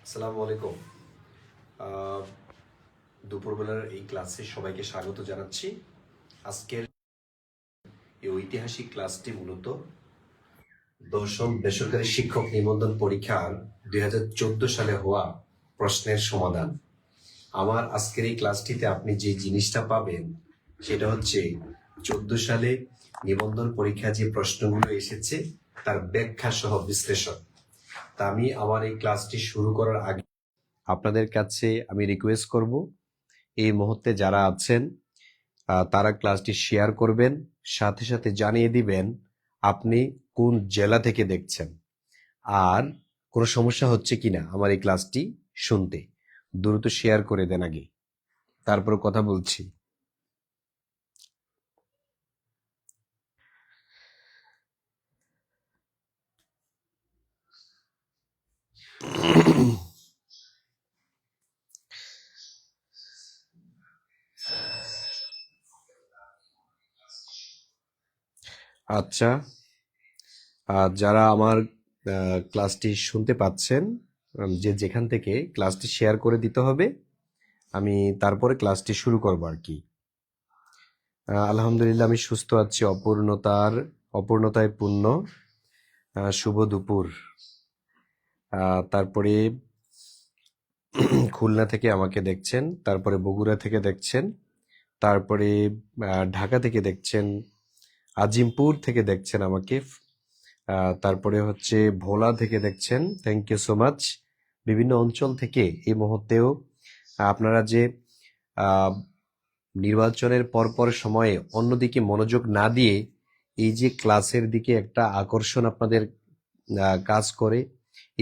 আসসালামু আলাইকুম। আহ, দুপুরবেলার এই ক্লাসে সবাইকে স্বাগত জানাচ্ছি। আজকের এই ঐতিহাসিক ক্লাসটি মূলত দশম বেসরকারি শিক্ষক নিবন্ধন পরীক্ষার 2014 সালে হওয়া প্রশ্নের সমাধান। আমার আজকের এই ক্লাসটিতে আপনি যে জিনিসটা পাবেন সেটা হচ্ছে 14 সালে নিবন্ধন পরীক্ষা যে প্রশ্নগুলো এসেছে তার ব্যাখ্যা সহ বিশ্লেষণ। তা আমি আমার এই ক্লাসটি শুরু করার আগে আপনাদের কাছে আমি রিকোয়েস্ট করব, এই মুহূর্তে যারা আছেন তারা ক্লাসটি শেয়ার করবেন, সাথে সাথে জানিয়ে দিবেন আপনি কোন জেলা থেকে দেখছেন আর কোনো সমস্যা হচ্ছে কিনা আমার এই ক্লাসটি শুনতে। দ্রুত শেয়ার করে দেন আগে, তারপর কথা বলছি। আচ্ছা, যারা আমার ক্লাসটি শুনতে পাচ্ছেন, যে যেখান থেকে ক্লাসটি শেয়ার করে দিতে হবে, আমি তারপরে ক্লাসটি শুরু করব আর কি। আলহামদুলিল্লাহ, আমি সুস্থ আছি, অপূর্ণতায় পূর্ণ। শুভ দুপুর। তারপরে খুলনা থেকে আমাকে দেখছেন, তারপরে বগুড়া থেকে দেখছেন, তারপরে ঢাকা থেকে দেখছেন, আজিমপুর থেকে দেখছেন আমাকে, তারপরে হচ্ছে ভোলা থেকে দেখছেন। Thank you so much. বিভিন্ন অঞ্চল থেকে এই মুহূর্তেও আপনারা যে নির্বাচনের পরপর সময়ে অন্যদিকে মনোযোগ না দিয়ে এই যে ক্লাসের দিকে একটা আকর্ষণ আপনাদের কাজ করে,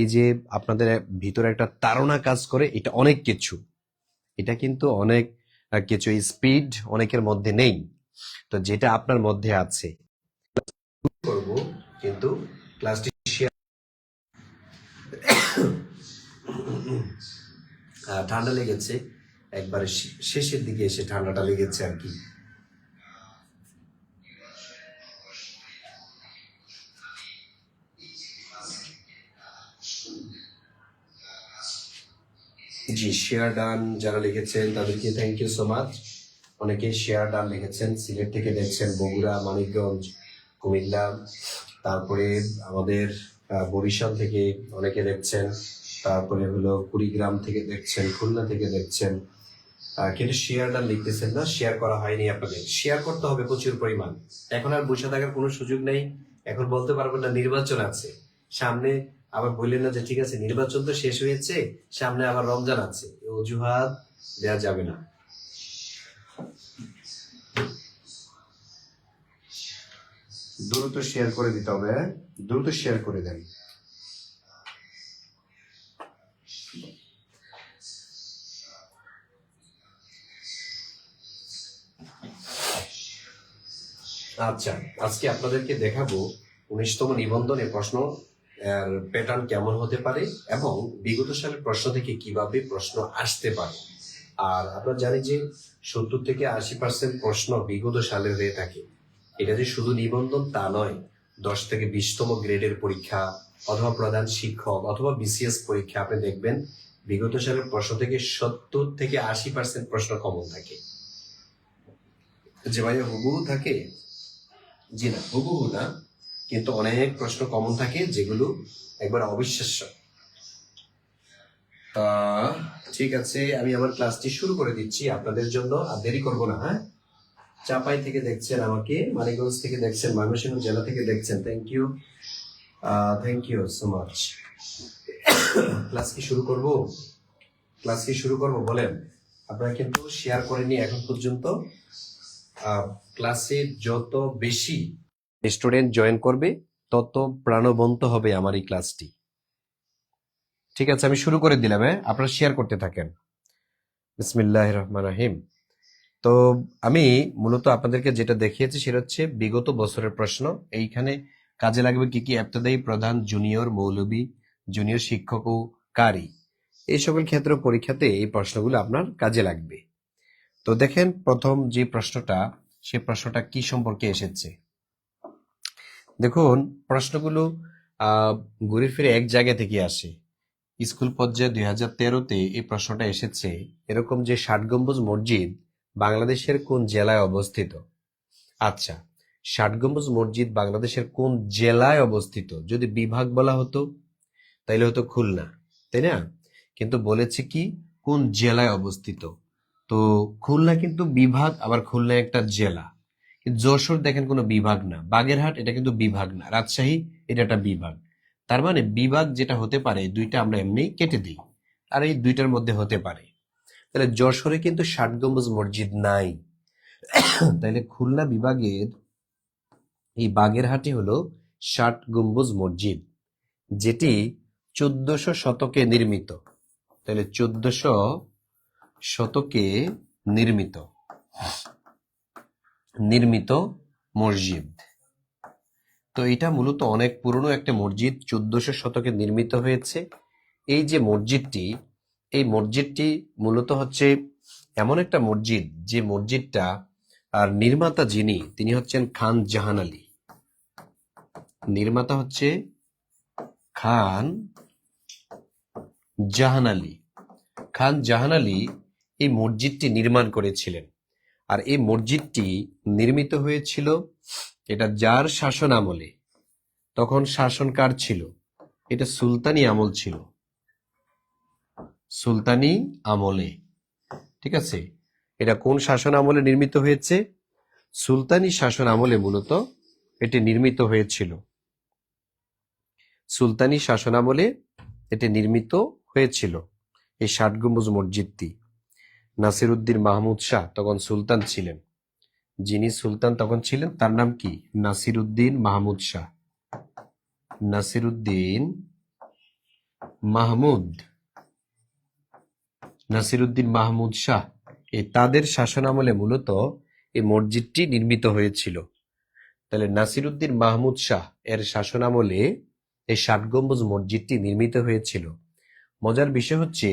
এই যে আপনাদের ভিতরে একটা তাড়না কাজ করে, এটা অনেক কিছু, এটা কিন্তু অনেক কিছু। স্পিড অনেকের মধ্যে নেই, তো যেটা আপনার মধ্যে আছে করব। কিন্তু ক্লাসটি ঠান্ডা লেগেছে, একবারে শেষের দিকে এসে ঠান্ডাটা লেগেছে আর কি। জি, শেয়ার ডান যারা লিখেছেন তাদেরকে থ্যাংক ইউ সো মাচ। অনেকে শেয়ার ডান লিখেছেন, সিলেট থেকে দেখছেন, বগুড়া, মানিকগঞ্জ, কুমিল্লা, তারপরে আমাদের বরিশাল থেকে অনেকে দেখছেন, তারপরে হলো কুড়িগ্রাম থেকে দেখছেন, খুলনা থেকে দেখছেন। কিন্তু শেয়ার ডান লিখতেছেন না, শেয়ার করা হয়নি। আপনাদের শেয়ার করতে হবে প্রচুর পরিমাণ। এখন আর বসে থাকার কোনো সুযোগ নেই। এখন বলতে পারবেন না নির্বাচন আছে সামনে, আবার বললেন না যে ঠিক আছে নির্বাচন তো শেষ হয়েছে, সামনে আবার রমজান আছে, অজুহাত দেওয়া যাবে না। দ্রুত শেয়ার করে দিতে হবে, দ্রুত শেয়ার করে দেন। আচ্ছা, আজকে আপনাদেরকে দেখাবো 19তম নিবন্ধনের প্রশ্ন প্যাটার্ন কেমন হতে পারে এবং বিগত সালের প্রশ্ন থেকে কিভাবে প্রশ্ন আসতে পারে। আর আমরা জানি যে 70 থেকে 80% প্রশ্ন বিগত সালে হয়ে থাকে। এটা যে শুধু নিবন্ধন তা নয়, 10 থেকে 20তম গ্রেডের পরীক্ষা অথবা প্রধান শিক্ষক অথবা বিসিএস পরীক্ষা আপনি দেখবেন বিগত সালের প্রশ্ন থেকে 70 থেকে 80% প্রশ্ন কমন থাকে। যে ভাইয়া হুবহু থাকে, জি না, হুবহু না, কিন্তু অনেক প্রশ্ন কমন থাকে যেগুলো একবার অবিশ্বাস্য। ঠিক আছে, আমি আমার ক্লাসটি শুরু করে দিচ্ছি আপনাদের জন্য, আর দেরি করবো না। হ্যাঁ, চাপাই থেকে দেখছেন আমাকে, মানিকগঞ্জ থেকে দেখছেন, ময়মনসিংহ জেলা থেকে দেখছেন, thank you so much. Class কি শুরু করব? ক্লাস কি শুরু করব বলেন? আপনারা কিন্তু শেয়ার করেননি এখন পর্যন্ত। ক্লাসে যত বেশি স্টুডেন্ট জয়েন করবে তত প্রাণবন্ত হবে আমার এই ক্লাসটি। ঠিক আছে, আমি শুরু করে দিলাম। হ্যাঁ, আপনারা শেয়ার করতে থাকেন। বিসমিল্লাহির রহমানির রহিম। তো আমি মূলত আপনাদেরকে যেটা দেখিয়েছি সেটা হচ্ছে বিগত বছরের প্রশ্ন। এইখানে কাজে লাগবে কি কি: ইবতেদায়ী, প্রধান, জুনিয়র, মৌলবী, জুনিয়র শিক্ষক ও কারি। এই সকল ক্ষেত্রে পরীক্ষাতে এই প্রশ্নগুলো আপনার কাজে লাগবে। তো দেখেন, প্রথম যে প্রশ্নটা, সে প্রশ্নটা কি সম্পর্কে এসেছে দেখুন। প্রশ্নগুলো ঘুরে ফিরে এক জায়গা থেকে আসে। স্কুল পর্যায়ে 2013-তে এই প্রশ্নটা এসেছে এরকম যে 60 গম্বুজ মসজিদ বাংলাদেশের কোন জেলায় অবস্থিত। আচ্ছা, 60 গম্বুজ মসজিদ বাংলাদেশের কোন জেলায় অবস্থিত, যদি বিভাগ বলা হতো তাইলে হতো খুলনা, তাই না? কিন্তু বলেছে কি কোন জেলায় অবস্থিত। তো খুলনা কিন্তু বিভাগ, আবার খুলনা একটা জেলা। কিন্তু যশোর দেখেন কোনো বিভাগ না, বাগেরহাট এটা কিন্তু বিভাগ না, রাজশাহী এটা একটা বিভাগ। তার মানে বিভাগ যেটা হতে পারে দুইটা আমরা এমনি কেটে দিই, আর এই দুইটার মধ্যে হতে পারে। তাহলে যশোরে কিন্তু 60 গম্বুজ মসজিদ নাই। তাইলে খুলনা বিভাগের এই বাগেরহাটে হলো 60 গম্বুজ মসজিদ, যেটি 1400 শতকে নির্মিত। তাহলে 1400 শতকে নির্মিত নির্মিত মসজিদ। তো এটা মূলত অনেক পুরনো একটা মসজিদ, 1400 শতকে নির্মিত হয়েছে। এই যে মসজিদটি, এই মসজিদটি মূলত হচ্ছে এমন একটা মসজিদ যে মসজিদটা আর নির্মাতা যিনি তিনি হচ্ছেন খান জাহান আলী। নির্মাতা হচ্ছে খান জাহান আলী। খান জাহান আলী এই মসজিদটি নির্মাণ করেছিলেন। আর এই মসজিদটি নির্মিত হয়েছিল এটা যার শাসন আমলে। তখন শাসন কার ছিল? এটা সুলতানি আমল ছিল, সুলতানি আমলে। ঠিক আছে, এটা কোন শাসন আমলে নির্মিত হয়েছে? সুলতানি শাসন আমলে মূলত এটি নির্মিত হয়েছিল। সুলতানি শাসন আমলে এটি নির্মিত হয়েছিল এই 60 গম্বুজ মসজিদটি। নাসিরউদ্দিন মাহমুদ শাহ তখন সুলতান ছিলেন। যিনি সুলতান তখন ছিলেন তার নাম কি? নাসিরউদ্দিন মাহমুদ শাহ। নাসিরউদ্দিন মাহমুদ নাসিরউদ্দিন মাহমুদ শাহ এই তাদের শাসনামলে মূলত এই মসজিদটি নির্মিত হয়েছিল। তাহলে নাসিরউদ্দিন মাহমুদ শাহ এর শাসনামলে এই 60 গম্বুজ মসজিদটি নির্মিত হয়েছিল। মজার বিষয় হচ্ছে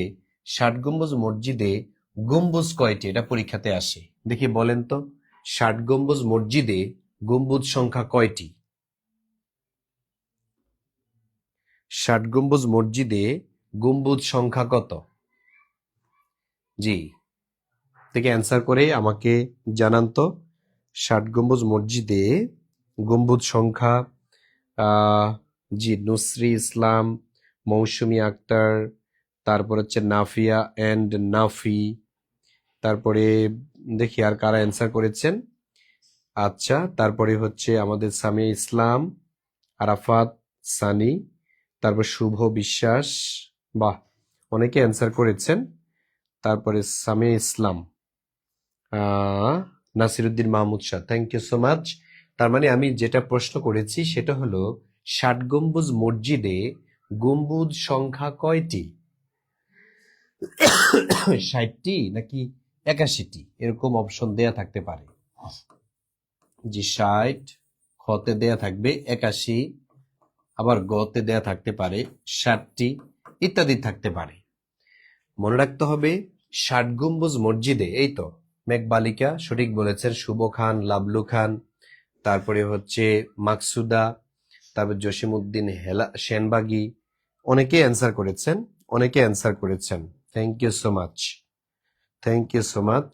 60 গম্বুজ মসজিদে গম্বুজ কয়টি, এটা পরীক্ষাতে আসে। দেখি বলেন তো, 60 গম্বুজ মসজিদে গম্বুজ সংখ্যা কয়টি? 60 গম্বুজ মসজিদে গম্বুজ সংখ্যা কত? জি, থেকে অ্যান্সার করে আমাকে জানান তো। 60 গম্বুজ মসজিদে গম্বুজ সংখ্যা জি, নুসরি ইসলাম, মৌসুমী আক্তার, তারপর হচ্ছে নাফিয়া এন্ড নাফি, তারপরে দেখি আর কারা অ্যান্সার করেছেন। আচ্ছা, তারপরে হচ্ছে আমাদের সামিয়া ইসলাম, আরাফাত সানি, তারপর শুভ বিশ্বাস, বাহ, অনেকে অ্যান্সার করেছেন। তারপরে Samia Islam, Nasiruddin Mahmud Shah, thank you so much. তার মানে আমি যেটা প্রশ্ন করেছি সেটা হলো 60 গম্বুজ মসজিদে গম্বুজ সংখ্যা কয়টি? 60টি নাকি 81টি, এরকম অপশন দেয়া থাকতে পারে। জি, 60, খতে দেয়া থাকবে 81, আবার গতে দেয়া থাকতে পারে 60টি, ইত্যাদি থাকতে পারে। মনে রাখতে হবে 60 গম্বুজ মসজিদে, এই তো মেঘবালিকা সঠিক বলেছেন, শুভ খান, লাবলু খান, তারপরে হচ্ছে মাকসুদা, তারপর জসিমউদ্দিন সেনবাগি, অনেকে অ্যান্সার করেছেন, অনেকে অ্যান্সার করেছেন। Thank you so much, thank you so much.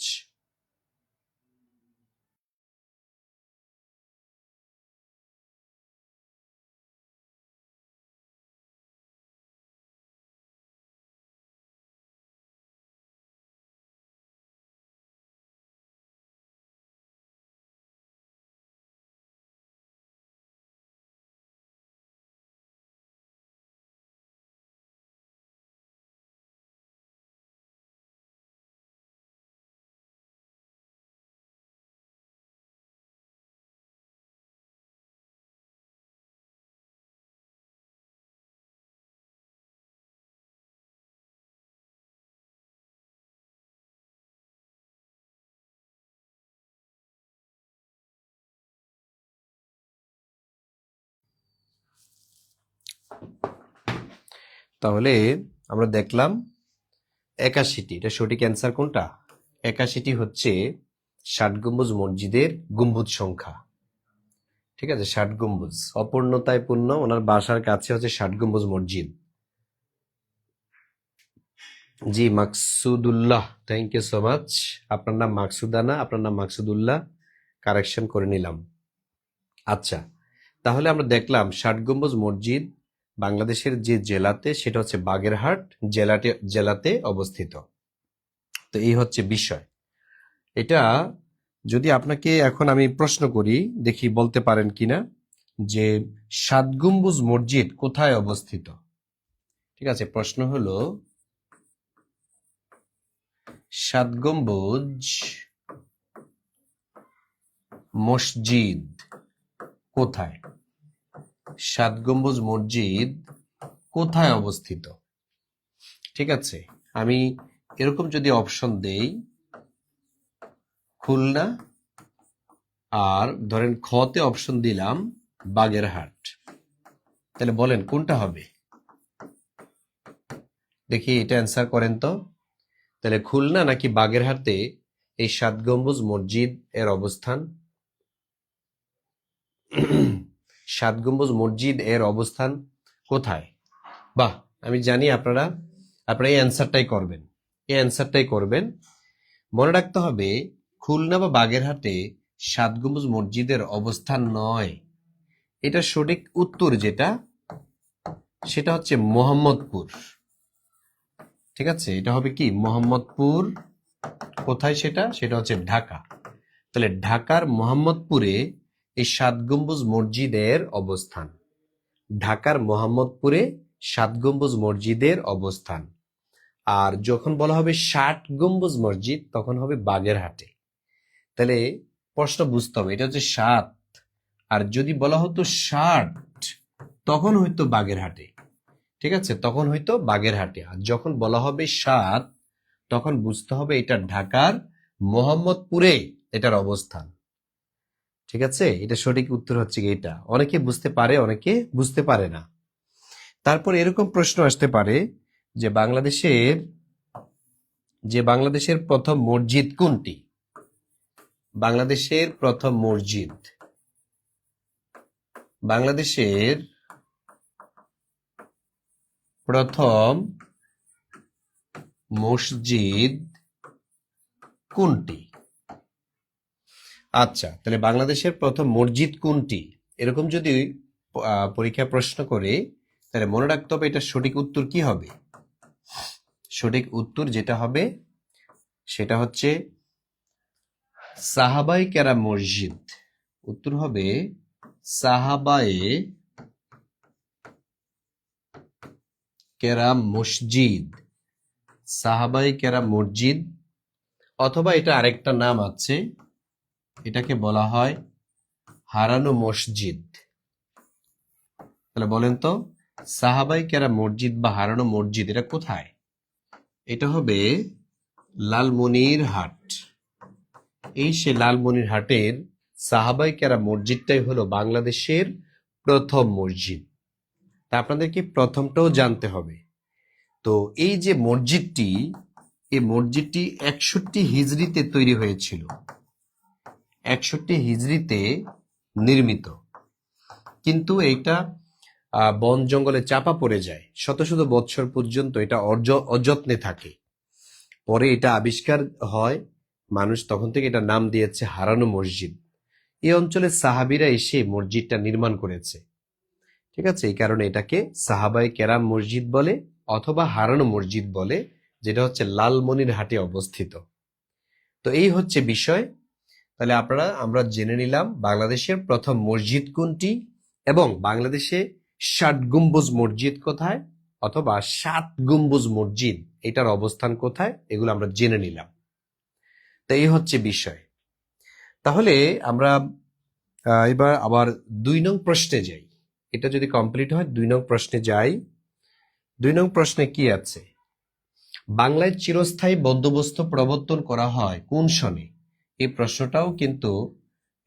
তাহলে আমরা দেখলাম 81টি, এটা সঠিক অ্যান্সার কোনটা? 81টি হচ্ছে 60 গম্বুজ মসজিদের গম্বুজ সংখ্যা। ঠিক আছে, 60 গম্বুজ, অপূর্ণতায় পূর্ণ, ওনার বাসার কাছে হচ্ছে 60 গম্বুজ মসজিদ। জি, Maksudullah, thank you so much. আপনার নাম মাকসুদানা, আপনার নাম মাকসুদুল্লাহ, কারেকশন করে নিলাম। আচ্ছা, তাহলে আমরা দেখলাম ষাট গম্বুজ মসজিদ বাংলাদেশের যে জেলাতে, সেটা হচ্ছে বাগেরহাট জেলাতে অবস্থিত। তো এই হচ্ছে বিষয়। এটা যদি আপনাকে এখন আমি প্রশ্ন করি, দেখি বলতে পারেন কিনা, যে ষাট গম্বুজ মসজিদ কোথায় অবস্থিত? ঠিক আছে, প্রশ্ন হলো ষাট গম্বুজ মসজিদ কোথায়? ষাট গম্বুজ মসজিদ কোথায় অবস্থিত? ঠিক আছে, আমি এরকম যদি অপশন দেই, খুলনা, আর ধরেন খতে অপশন দিলাম বাগেরহাট, তাহলে বলেন কোনটা হবে? দেখি এটা অ্যান্সার করেন তো। তাহলে খুলনা নাকি বাগেরহাটে এই ষাট গম্বুজ মসজিদ এর অবস্থান? ষাট গম্বুজ মসজিদ এর অবস্থান কোথায়? বাহ, আমি জানি আপনারা এই অ্যান্সারটাই করবেন। মনে রাখতে হবে, খুলনা বা বাগেরহাটে ষাট গম্বুজ মসজিদের অবস্থান নয়। এটা সঠিক উত্তর যেটা, সেটা হচ্ছে মোহাম্মদপুর। ঠিক আছে, এটা হবে কি মোহাম্মদপুর। কোথায় সেটা? সেটা হচ্ছে ঢাকা। তাহলে ঢাকার মোহাম্মদপুরে এই ষাট গম্বুজ মসজিদের অবস্থান। ঢাকার মোহাম্মদপুরে ষাট গম্বুজ মসজিদের অবস্থান। আর যখন বলা হবে ষাট গম্বুজ মসজিদ, তখন হবে বাগেরহাটে। তাহলে প্রশ্ন বুঝতে হবে, এটা হচ্ছে ষাট, আর যদি বলা হতো ষাট, তখন হয়তো বাগেরহাটে। ঠিক আছে, তখন হয়তো বাগেরহাটে। আর যখন বলা হবে ষাট, তখন বুঝতে হবে এটা ঢাকার মোহাম্মদপুরে এটার অবস্থান। ঠিক আছে, এটা সঠিক উত্তর হচ্ছে এটা। অনেকে বুঝতে পারে, অনেকে বুঝতে পারে না। তারপর এরকম প্রশ্ন আসতে পারে যে বাংলাদেশের প্রথম মসজিদ কোনটি? বাংলাদেশের প্রথম মসজিদ কোনটি? আচ্ছা, তাহলে বাংলাদেশের প্রথম মসজিদ কোনটি, এরকম যদি পরীক্ষা প্রশ্ন করে, তাহলে মনে রাখতে হবে এটা সঠিক উত্তর কি হবে। সঠিক উত্তর যেটা হবে সেটা হচ্ছে সাহাবায়ে কেরাম মসজিদ। উত্তর হবে সাহাবায়ে কেরাম মসজিদ। সাহাবায়ে কেরাম মসজিদ, অথবা এটা আরেকটা নাম আছে, এটাকে বলা হয় হারানো মসজিদ। তাহলে বলেন তো, সাহাবায়ে কেরাম মসজিদ বা হারানো মসজিদ এটা কোথায়? এটা হবে লালমনিরহাট। এই সে লালমনিরহাটের সাহাবায়ে কেরাম মসজিদটাই হলো বাংলাদেশের প্রথম মসজিদ। তা আপনাদেরকে প্রথমটাও জানতে হবে। তো এই যে মসজিদটি, এই মসজিদটি 61 হিজরিতে তৈরি হয়েছিল। 61 হিজরিতে নির্মিত, কিন্তু এটা বন জঙ্গলে চাপা পড়ে যায়। শত শত বৎসর পর্যন্ত এটা অযত্নে থাকে। পরে এটা আবিষ্কার হয়, মানুষ তখন থেকে এটা নাম দিয়েছে হারানো মসজিদ। এই অঞ্চলে সাহাবীরা এসে মসজিদটা নির্মাণ করেছে। ঠিক আছে, এই কারণে এটাকে সাহাবায়ে কেরাম মসজিদ বলে, অথবা হারানো মসজিদ বলে, যেটা হচ্ছে লালমনিরহাটে অবস্থিত। তো এই হচ্ছে বিষয়। তাহলে আমরা জেনে নিলাম বাংলাদেশের প্রথম মসজিদ কোনটি, এবং বাংলাদেশে ষাট গম্বুজ মসজিদ কোথায়, অথবা সাত গম্বুজ মসজিদ এটার অবস্থান কোথায়, এগুলো আমরা জেনে নিলাম। তো এই হচ্ছে বিষয়। তাহলে আমরা এবার আবার 2 নং প্রশ্নে যাই। এটা যদি কমপ্লিট হয়, 2 নং প্রশ্নে যাই। 2 নং প্রশ্নে কি আছে? বাংলায় চিরস্থায়ী বন্দোবস্ত প্রবর্তন করা হয় কোন সনে? এই প্রশ্নটাও কিন্তু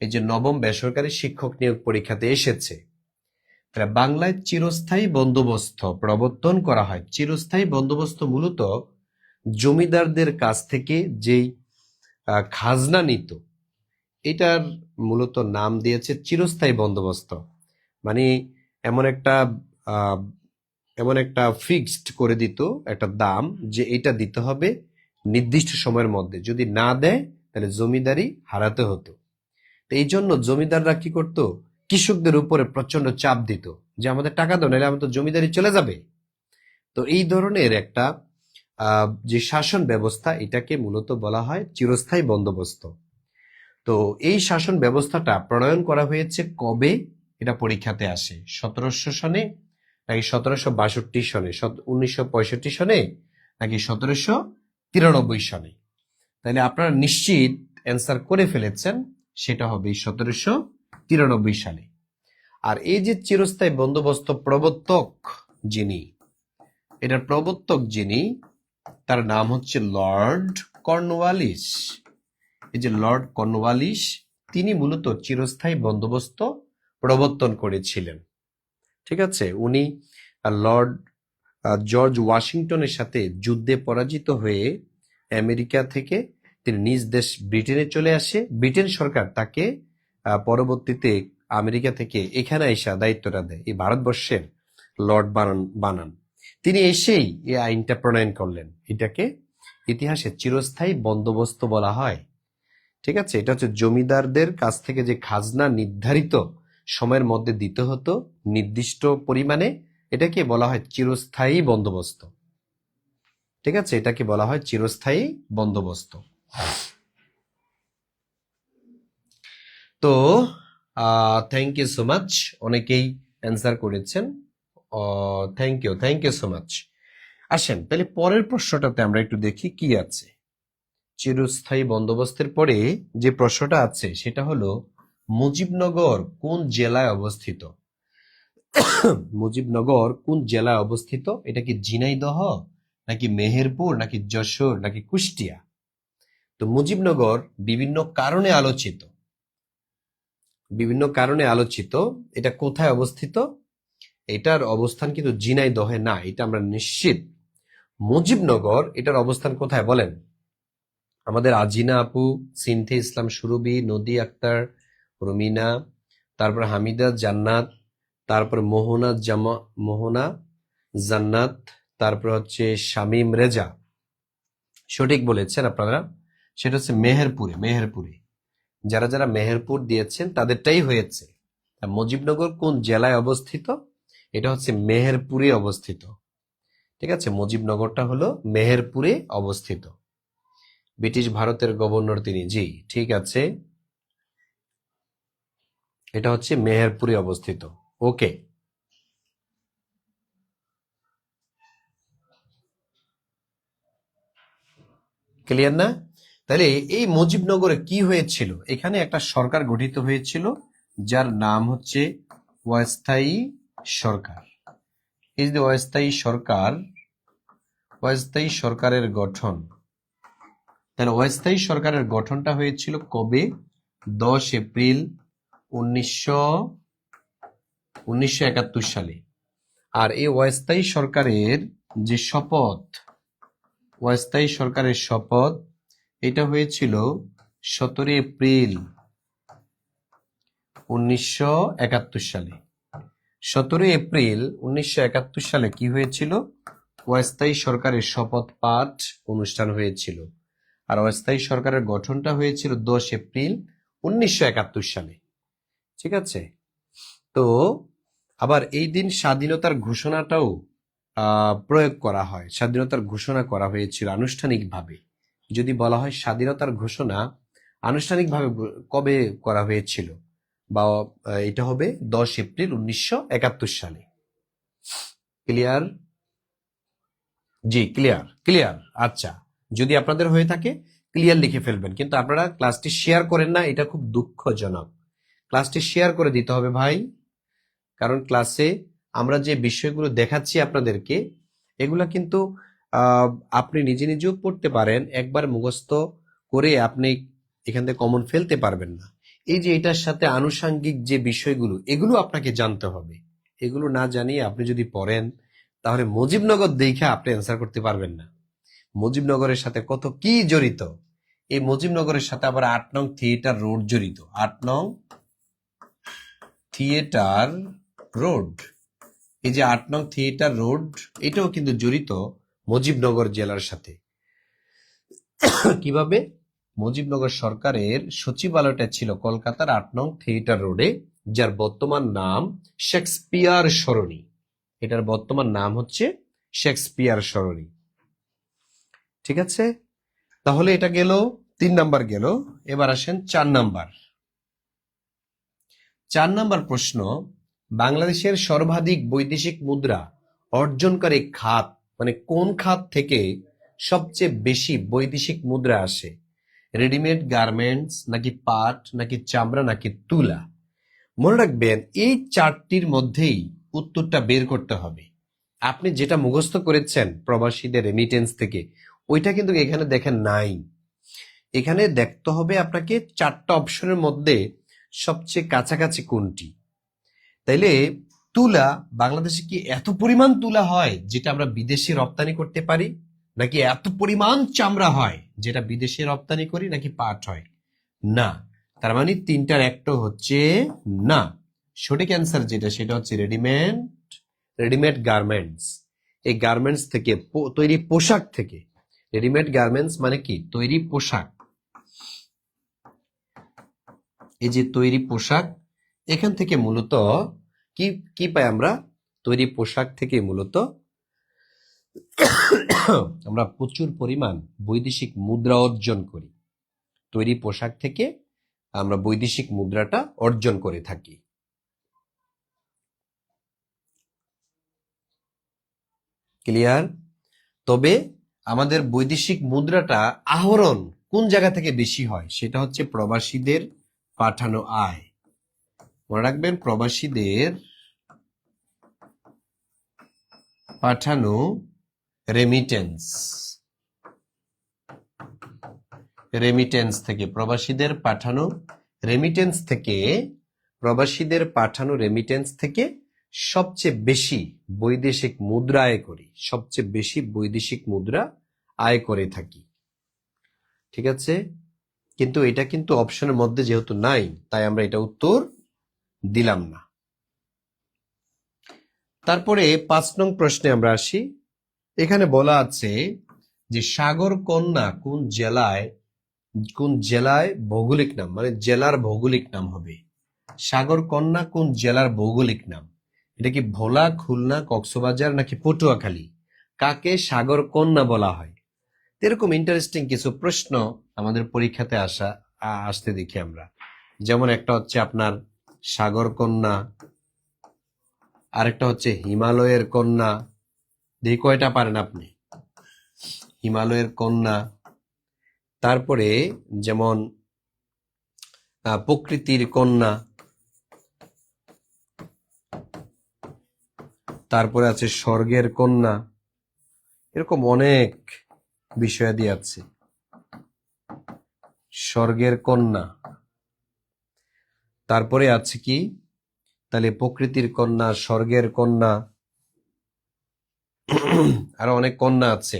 এই যে নবম বেসরকারি শিক্ষক নিয়োগ পরীক্ষাতে এসেছে। বাংলায় চিরস্থায়ী বন্দোবস্ত প্রবর্তন করা হয়। চিরস্থায়ী বন্দোবস্ত মূলত জমিদারদের কাছ থেকে যেই খাজনা নিত, এটার মূলত নাম দিয়েছে চিরস্থায়ী বন্দোবস্ত। মানে এমন এমন একটা ফিক্সড করে দিত একটা দাম, যে এটা দিতে হবে নির্দিষ্ট সময়ের মধ্যে, যদি না দেয় তাহলে জমিদারি হারাতে হতো। তো এই জন্য জমিদাররা কি করত, কৃষকদের উপরে প্রচন্ড চাপ দিত যে আমাদের টাকা দাও, নাহলে আমাদের জমিদারি চলে যাবে। তো এই ধরনের একটা যে শাসন ব্যবস্থা, এটাকে মূলত বলা হয় চিরস্থায়ী বন্দোবস্ত। তো এই শাসন ব্যবস্থাটা প্রণয়ন করা হয়েছে কবে, এটা পরীক্ষাতে আসে 1700 সনে নাকি 1762 সনে, 1965 সনে নাকি 1793 সনে। তাহলে আপনারা নিশ্চিত অ্যান্সার করে ফেলেছেন, সেটা হবে 1793 সালে। আর এই যে চিরস্থায়ী বন্দোবস্ত প্রবর্তক যিনি, এটার প্রবর্তক যিনি, তার নাম হচ্ছে লর্ড কর্নওয়ালিস। এই যে লর্ড কর্নওয়ালিস, তিনি মূলত চিরস্থায়ী বন্দোবস্ত প্রবর্তন করেছিলেন। ঠিক আছে, উনি লর্ড জর্জ ওয়াশিংটনের সাথে যুদ্ধে পরাজিত হয়ে আমেরিকা থেকে তিনি নিজ দেশ ব্রিটেনে চলে আসে। ব্রিটেন সরকার তাকে পরবর্তীতে আমেরিকা থেকে এখানে এসে দায়িত্বটা দেয়, এই ভারতবর্ষের লর্ড বানান। তিনি এসেই এই আইনটা প্রণয়ন করলেন। এটাকে ইতিহাসে চিরস্থায়ী বন্দোবস্ত বলা হয়। ঠিক আছে, এটা হচ্ছে জমিদারদের কাছ থেকে যে খাজনা নির্ধারিত সময়ের মধ্যে দিতে হতো নির্দিষ্ট পরিমাণে, এটাকে বলা হয় চিরস্থায়ী বন্দোবস্ত। ঠিক আছে, এটাকে বলা হয় চিরস্থায়ী বন্দোবস্ত। তো থ্যাংক ইউ সো মাচ, অনেকেই অ্যান্সার করেছেন, থ্যাংক ইউ সো মাচ। আসেন তাহলে পরের প্রশ্নটাতে আমরা একটু দেখি কি আছে। চিরস্থায়ী বন্দোবস্তের পরে যে প্রশ্নটা আছে সেটা হলো, মুজিবনগর কোন জেলায় অবস্থিত? মুজিবনগর কোন জেলায় অবস্থিত? এটা কি ঝিনাইদহ নাকি মেহেরপুর নাকি যশোর নাকি কুষ্টিয়া? তো মুজিবনগর বিভিন্ন কারণে আলোচিত, এটা কোথায় অবস্থিত? এটার অবস্থান কিন্তু ঝিনাইদহে না, এটা আমরা নিশ্চিত। মুজিবনগর, এটার অবস্থান কোথায় বলেন? আমাদের আজিনা আপু, সিনথে ইসলাম সুরভি, নদী আক্তার, রুমিনা, তারপর হামিদা জান্নাত, তারপর মোহনা জান্নাত, তারপর হচ্ছে শামীম রেজা, সঠিক বলেছেন আপনারা। সেটা হচ্ছে মেহেরপুরে। যারা যারা মেহেরপুর দিয়েছেন তাদেরটাই হয়েছে। মুজিবনগর কোন জেলায় অবস্থিত? এটা হচ্ছে মেহেরপুরে অবস্থিত। ঠিক আছে, মুজিবনগরটা হলো মেহেরপুরে অবস্থিত। ব্রিটিশ ভারতের গভর্নর তিনি, জি ঠিক আছে, এটা হচ্ছে মেহেরপুরে অবস্থিত। ওকে, ক্লিয়ার না? তাহলে এই মুজিবনগরে কি হয়েছিল? এখানে একটা সরকার গঠিত হয়েছিল যার নাম হচ্ছে অস্থায়ী সরকার। এই যে অস্থায়ী সরকারের গঠন, তাহলে অস্থায়ী সরকারের গঠনটা হয়েছিল কবে? 10 এপ্রিল 1971 সালে। আর এই অস্থায়ী সরকারের শপথ এটা হয়েছিল 17 এপ্রিল 1971 সালে। 17 এপ্রিল 1971 সালে কি হয়েছিল? অস্থায়ী সরকারের শপথ পাঠ অনুষ্ঠান হয়েছিল। আর অস্থায়ী সরকারের গঠনটা হয়েছিল 10 এপ্রিল 1971 সালে। ঠিক আছে, তো আবার এই দিন স্বাধীনতার ঘোষণাটাও প্রয়োগ করা হয়, স্বাধীনতার ঘোষণা করা হয়েছিল আনুষ্ঠানিকভাবে। যদি বলা হয় স্বাধীনতার ঘোষণা আনুষ্ঠানিকভাবে কবে করা হয়েছিল, বা এটা হবে 10 এপ্রিল 1971 সালে। ক্লিয়ার? জি ক্লিয়ার। আচ্ছা, যদি আপনাদের হয়ে থাকে ক্লিয়ার লিখে ফেলবেন, কিন্তু আপনারা ক্লাসটি শেয়ার করেন না, এটা খুব দুঃখজনক। ক্লাসটি শেয়ার করে দিতে হবে ভাই, কারণ ক্লাসে আমরা যে বিষয়গুলো দেখাচ্ছি আপনাদেরকে, এগুলা কিন্তু আপনি নিজেও পড়তে পারেন, একবার মুখস্থ করে আপনি এখান থেকে কমন ফেলতে পারবেন না। এই যে এটার সাথে আনুষঙ্গিক যে বিষয়গুলো, এগুলো আপনাকে জানতে হবে। এগুলো না জানিয়ে আপনি যদি পড়েন, তাহলে মুজিবনগর দেখে আপনি অ্যান্সার করতে পারবেন না। মুজিবনগরের সাথে কত কি জড়িত, এই মুজিবনগরের সাথে আবার 8 নং থিয়েটার রোড জড়িত। 8 নং থিয়েটার রোড, এই যে 8 নং থিয়েটার রোড, এটাও কিন্তু জড়িত মুজিবনগর জেলার সাথে। কিভাবে? মুজিবনগর সরকারের সচিবালয়টা ছিল কলকাতার 8 নং থিয়েটার রোডে, যার বর্তমান নাম শেক্সপিয়ার সরণি। এটার বর্তমান নাম হচ্ছে শেক্সপিয়ার সরণি। ঠিক আছে, তাহলে এটা গেল 3 নাম্বার গেল। এবার আসেন 4 নাম্বার। 4 নাম্বার প্রশ্ন, বাংলাদেশের সর্বাধিক বৈদেশিক মুদ্রা অর্জনকারী খাত, মানে কোন খাত থেকে সবচেয়ে বেশি বৈদেশিক মুদ্রা আসে? রেডিমেড গার্মেন্টস, নাকি পাট, নাকি চামড়া, নাকি তুলা? মনে রাখবেন এই 4টির মধ্যেই উত্তরটা বের করতে হবে। আপনি যেটা মুখস্থ করেছেন প্রবাসীদের রেমিটেন্স থেকে, ওইটা কিন্তু এখানে দেখেন নাই। এখানে দেখতে হবে আপনাকে 4টা অপশনের মধ্যে সবচেয়ে কাছাকাছি কোনটি। তাইলে তুলা, বাংলাদেশে কি এত পরিমাণ তুলা হয় যেটা আমরা বিদেশে রপ্তানি করতে পারি, নাকি এত পরিমাণ চামড়া হয় যেটা বিদেশে রপ্তানি করি, নাকি পাট হয়? না। তার মানে 3টার একটা হচ্ছে না। সঠিক অ্যান্সার যেটা, সেটা হচ্ছে রেডিমেড গার্মেন্টস। এই গার্মেন্টস থেকে তৈরি পোশাক থেকে, রেডিমেড গার্মেন্টস মানে কি? তৈরি পোশাক। এই যে তৈরি পোশাক, এখান থেকে মূলত কি কি পাই আমরা? তৈরি পোশাক থেকে মূলত আমরা প্রচুর পরিমাণ বৈদেশিক মুদ্রা অর্জন করি। তৈরি পোশাক থেকে আমরা বৈদেশিক মুদ্রাটা অর্জন করে থাকি। ক্লিয়ার? তবে আমাদের বৈদেশিক মুদ্রাটা আহরণ কোন জায়গা থেকে বেশি হয়? সেটা হচ্ছে প্রবাসীদের পাঠানো আয়। মনে রাখবেন, প্রবাসীদের পাঠানো রেমিটেন্স থেকে, প্রবাসীদের পাঠানো রেমিটেন্স থেকে সবচেয়ে বেশি বৈদেশিক মুদ্রা আয় করি, সবচেয়ে বেশি বৈদেশিক মুদ্রা আয় করে থাকি। ঠিক আছে, কিন্তু এটা কিন্তু অপশনের মধ্যে যেহেতু নাই, তাই আমরা এটা উত্তর দিলাম না। তারপরে 5 নং প্রশ্নে আমরা আসি। এখানে বলা আছে যে সাগর কন্যা কোন জেলায় ভৌগোলিক নাম, মানে জেলার ভৌগোলিক নাম হবে। সাগর কন্যা কোন জেলার ভৌগোলিক নাম? এটা কি ভোলা, খুলনা, কক্সবাজার, নাকি পটুয়াখালী? কাকে সাগর কন্যা বলা হয়? এরকম ইন্টারেস্টিং কিছু প্রশ্ন আমাদের পরীক্ষাতে আসতে দেখি আমরা। যেমন একটা হচ্ছে আপনার সাগর কন্যা, আরেকটা হচ্ছে হিমালয়ের কন্যা। দেখি কয়টা পারেন আপনি। হিমালয়ের কন্যা, তারপরে যেমন প্রকৃতির কন্যা, তারপরে আছে স্বর্গের কন্যা। এরকম অনেক বিষয়াদি আছে। স্বর্গের কন্যা, তারপরে আছে কি? তাহলে প্রকৃতির কন্যা, স্বর্গের কন্যা, আরো অনেক কন্যা আছে।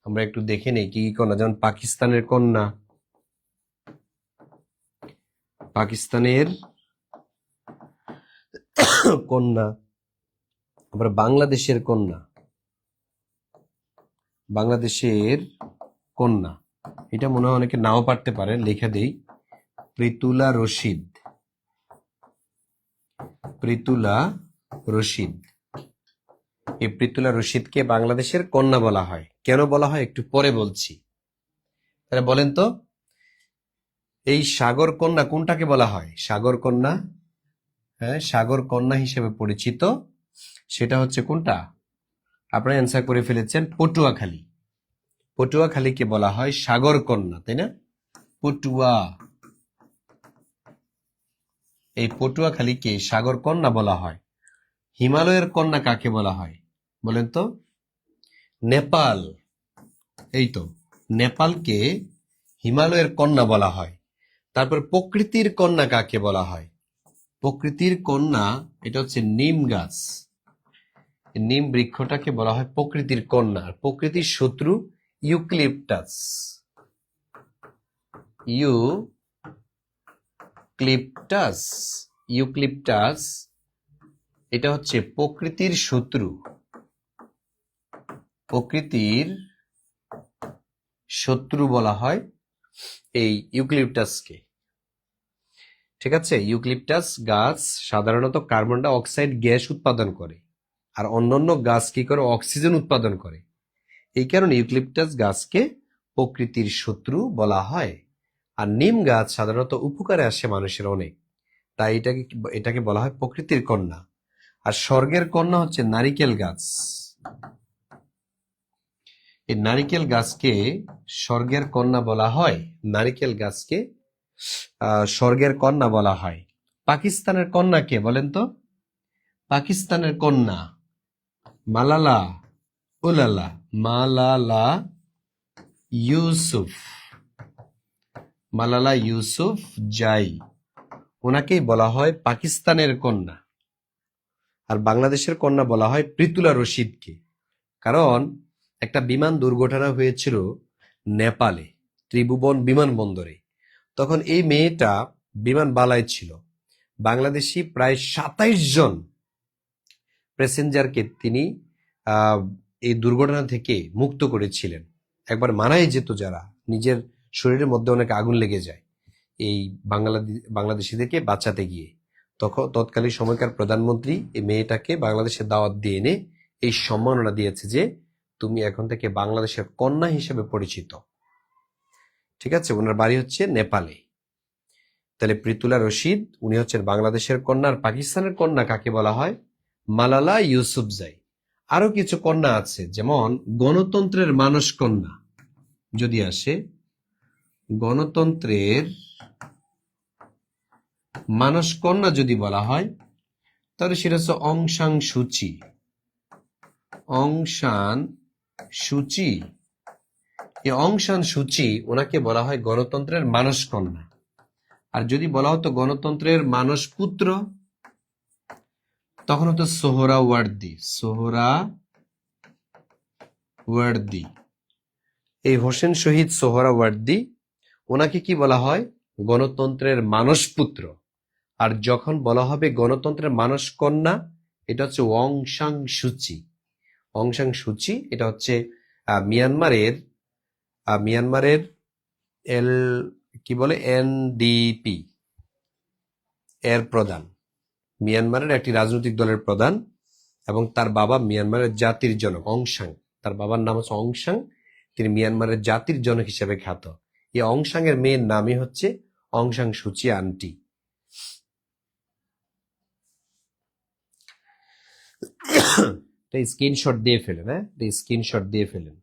আমরা একটু দেখে নেই কি কি কন্যা। যেমন পাকিস্তানের কন্যা, আবার বাংলাদেশের কন্যা, এটা মনে হয় অনেকে নাও পারতে পারেন, লিখে দেই। প্রীতুলা রশিদ। এই প্রীতুলা রশিদকে বাংলাদেশের কন্যা বলা হয়। কেন বলা হয় একটু পরে বলছি। তাহলে বলেন তো, এই সাগর কন্যা কোনটাকে বলা হয়? সাগর কন্যা, হ্যাঁ, সাগর কন্যা হিসেবে পরিচিত সেটা হচ্ছে কোনটা? আপনারা অ্যান্সার করে ফেলেছেন, পটুয়াখালীকে বলা হয় সাগর কন্যা, তাই না? এই পটুয়াখালীকে সাগর কন্যা বলা হয়। হিমালয়ের কন্যা কাকে বলা হয় বলেন তো? নেপাল। এই তো, নেপালকে হিমালয়ের কন্যা বলা হয়। তারপর প্রকৃতির কন্যা কাকে বলা হয়? প্রকৃতির কন্যা, এটা হচ্ছে নিম গাছ। নিম বৃক্ষটাকে বলা হয় প্রকৃতির কন্যা। আর প্রকৃতির শত্রু ইউক্লিপটাস। ইউক্লিপটাস এটা হচ্ছে প্রকৃতির শত্রু। প্রকৃতির শত্রু বলা হয় এই ইউক্যালিপটাসকে। ঠিক আছে, ইউক্যালিপটাস গাছ সাধারণত কার্বন ডাই অক্সাইড গ্যাস উৎপাদন করে, আর অন্যান্য গাছ কি করে, অক্সিজেন উৎপাদন করে। এই কারণে ইউক্যালিপটাস গাছকে প্রকৃতির শত্রু বলা হয়। আর নিম গাছ সাধারণত উপকারে আসে মানুষের অনেক, তাই এটাকে বলা হয় প্রকৃতির কন্যা। আর স্বর্গের কন্যা হচ্ছে নারিকেল গাছ। এই নারিকেল গাছকে স্বর্গের কন্যা বলা হয়। নারিকেল গাছকে স্বর্গের কন্যা বলা হয়। পাকিস্তানের কন্যা কে বলেন তো? পাকিস্তানের কন্যা মালালা উলালা, মালালা ইউসুফ, মালালা ইউসুফ জাই, ওনাকেই বলা হয় পাকিস্তানের কন্যা। আর বাংলাদেশের কন্যা বলা হয় প্রীতুলা রশিদকে। কারণ একটা বিমান দুর্ঘটনা হয়েছিল নেপালে, ত্রিভুবন বিমানবন্দরে। তখন এই মেয়েটা বিমান বালায় ছিল। বাংলাদেশি প্রায় ২৭ জন প্যাসেঞ্জারকে তিনি এই দুর্ঘটনা থেকে মুক্ত করেছিলেন। একবার মারাই যেত যারা, নিজের শরীরের মধ্যে অনেক আগুন লেগে যায় এই বাংলাদেশিদেরকে বাঁচাতে গিয়ে। তখন তৎকালীন সময়কার প্রধানমন্ত্রী এই মেয়েটাকে বাংলাদেশে দাওয়াত দিয়ে এনে এই সম্মাননা দিয়েছে যে তুমি এখন থেকে বাংলাদেশের কন্যা হিসেবে পরিচিত। ঠিক আছে, ওনার বাড়ি হচ্ছে নেপালে। তাহলে প্রীতুলা রশিদ উনি হচ্ছেন বাংলাদেশের কন্যা। আর পাকিস্তানের কন্যা কাকে বলা হয়? মালালা ইউসুফজাই। আরো কিছু কন্যা আছে, যেমন গণতন্ত্রের মানস কন্যা যদি আসে, গণতন্ত্রের মানস কন্যা যদি বলা হয়, তাহলে সেটা হচ্ছে অং সান সুচি। অং সান সুচি, এই অং সান সুচি ওনাকে বলা হয় গণতন্ত্রের মানস কন্যা। আর যদি বলা হতো গণতন্ত্রের মানস পুত্র, তখন হতো সোহরাওয়ার্দী। সোহরাওয়ার্দী, এই হোসেন শহীদ সোহরাওয়ার্দী, ওনাকে কি বলা হয়? গণতন্ত্রের মানস পুত্র। আর যখন বলা হবে গণতন্ত্রের মানস কন্যা, এটা হচ্ছে অং সান সুচি। অং সান সুচি এটা হচ্ছে মিয়ানমারের কি বলে এনডিপি এর প্রধান, মিয়ানমারের একটি রাজনৈতিক দলের প্রধান, এবং তার বাবা মিয়ানমারের জাতির জনক অং সান। তার বাবার নাম হচ্ছে অং সান, তিনি মিয়ানমারের জাতির জনক হিসেবে খ্যাত। এই অং সান এর মেয়ের নামই হচ্ছে অং সান সুচি আন্টি। স্ক্রিনশট দিয়ে ফেলেন, হ্যাঁ, স্ক্রিনশট দিয়ে ফেলেন।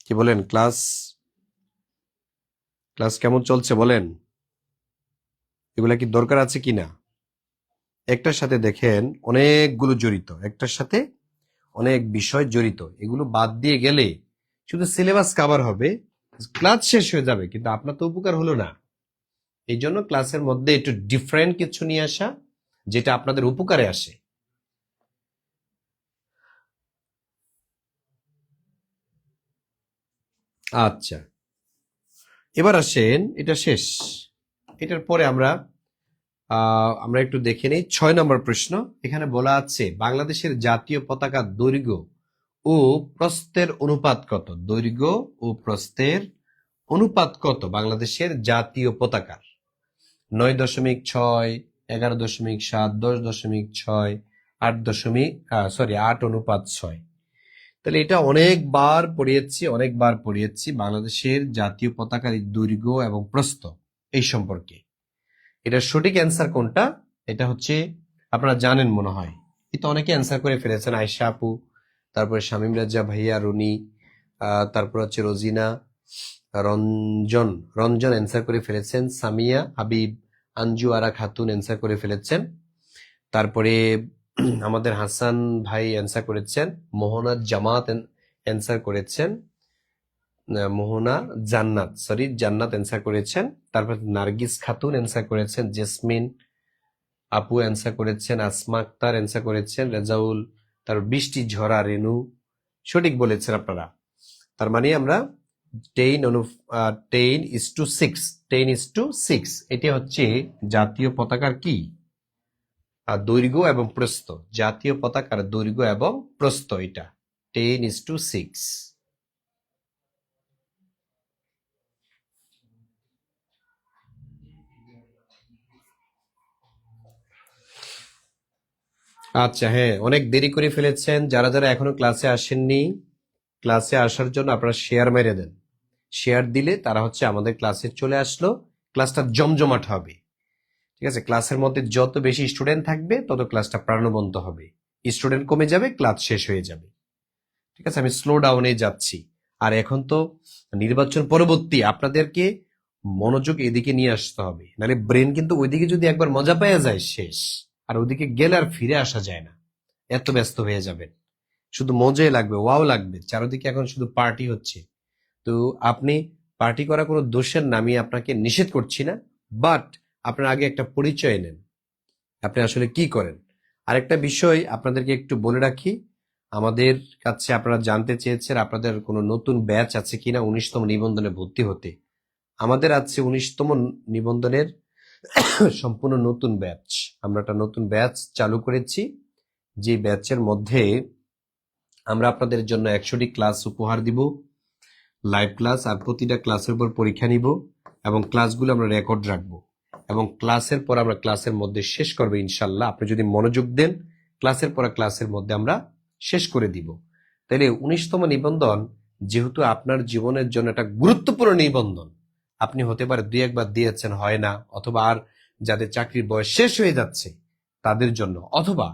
কি বলেন, ক্লাস কেমন চলছে বলেন? এগুলা কি দরকার আছে কিনা? একটার সাথে দেখেন অনেকগুলো জড়িত, একটার সাথে অনেক বিষয় জড়িত। এগুলো বাদ দিয়ে গেলে শুধু সিলেবাস কভার হবে, ক্লাস শেষ হয়ে যাবে, কিন্তু আপনার তো উপকার হলো না। এই জন্য ক্লাসের মধ্যে একটু ডিফারেন্ট কিছু নিয়ে আসা, যেটা আপনাদের উপকারে আসে। আচ্ছা, এবার আসেন, এটা শেষ, এটার পরে আমরা একটু দেখে নিই ৬ নম্বর প্রশ্ন। এখানে বলা আছে বাংলাদেশের জাতীয় পতাকার দৈর্ঘ্য ও প্রস্থের অনুপাত কত? দৈর্ঘ্য ও প্রস্থের অনুপাত কত বাংলাদেশের জাতীয় পতাকার? ৯.৬, ১১.৭, ১০.৬, ৮.৬। তাহলে এটা অনেকবার পড়িয়েছি বাংলাদেশের জাতীয় পতাকার দৈর্ঘ্য এবং প্রস্থ এই সম্পর্কে। এটা সঠিক অ্যান্সার কোনটা? এটা হচ্ছে আপনারা জানেন মনে হয়, এটা অনেকে অ্যান্সার করে ফেলেছেন। আয়েশা আপু, তারপরে শামীম রাজা ভাইয়া, রুনি, তারপর হচ্ছে রোজিনা, রঞ্জন অ্যান্সার করে ফেলেছেন, সামিয়া হাবিব, আঞ্জু আরা খাতুন অ্যান্সার করে ফেলেছেন, তারপরে আমাদের হাসান ভাই অ্যান্সার করেছেন, মোহনা জামাত অ্যান্সার করেছেন, জান্নাত অ্যান্সার করেছেন, তারপর নার্গিস খাতুন অ্যান্সার করেছেন, জেসমিন আপু অ্যান্সার করেছেন, আসমা আক্তার অ্যান্সার করেছেন, রেজাউল, তারপর বৃষ্টি ঝরা রেনু সঠিক বলেছেন আপনারা। তার মানে আমরা 10:6 এটি হচ্ছে জাতীয় পতাকার কি দৈর্ঘ্য এবং প্রস্থ। জাতীয় পতাকার দৈর্ঘ্য এবং প্রস্থ এটা 10:6। আচ্ছা, হ্যাঁ, অনেক দেরি করে ফেলেছেন। যারা যারা এখনো ক্লাসে আসেননি, ক্লাসে আসার জন্য আপনারা শেয়ার মেরে দেন। শেয়ার দিলে তারা হচ্ছে আমাদের ক্লাসে চলে আসলো, ক্লাসটা জমজমাট হবে। ঠিক আছে, ক্লাসের মধ্যে যত বেশি স্টুডেন্ট থাকবে তত ক্লাসটা প্রাণবন্ত হবে। স্টুডেন্ট কমে যাবে, ক্লাস শেষ হয়ে যাবে। ঠিক আছে, আমি স্লো ডাউনে যাচ্ছি। আর এখন তো নির্বাচন পরবর্তী, আপনাদেরকে মনোযোগ এদিকে নিয়ে আসতে হবে, নাহলে ব্রেন কিন্তু ওইদিকে যদি একবার মজা পাওয়া যায় শেষ। আর ওইদিকে গেলে আর ফিরে আসা যায় না, এত ব্যস্ত হয়ে যাবেন। শুধু মজাই লাগবে, ওয়াও লাগবে, চারদিকে এখন শুধু পার্টি হচ্ছে। তো আপনি পার্টি করা কোনো দোষের না, আমি আপনাকে নিষেধ করছি না, বাট আপনার আগে একটা পরিচয় নেন, আপনি আসলে কি করেন। আরেকটা বিষয় আপনাদেরকে একটু বলে রাখি, আমাদের কাছে আপনারা জানতে চেয়েছেন আপনাদের কোনো নতুন ব্যাচ আছে কিনা 19তম নিবন্ধনে ভর্তি হতে। আমাদের আছে 19তম নিবন্ধনের সম্পূর্ণ নতুন ব্যাচ। আমরা একটা নতুন ব্যাচ চালু করেছি, যে ব্যাচের মধ্যে আমরা আপনাদের জন্য 100টি ক্লাস উপহার দিব, লাইভ ক্লাস, আর প্রতিটা ক্লাসের উপর পরীক্ষা নিব, এবং ক্লাসগুলো আমরা রেকর্ড রাখবো, এবং ক্লাসের পর আমরা ক্লাসের মধ্যে শেষ করবো ইনশাল্লাহ। আপনি যদি মনোযোগ দেন, ক্লাসের পর ক্লাসের মধ্যে আমরা শেষ করে দিব। তাইলে 19তম নিবন্ধন যেহেতু আপনার জীবনের জন্য একটা গুরুত্বপূর্ণ নিবন্ধন, আপনি হতে পারে 2-1 বার দিয়েছেন, হয় না, অথবা আর যাদের চাকরির বয়স শেষ হয়ে যাচ্ছে তাদের জন্য, অথবা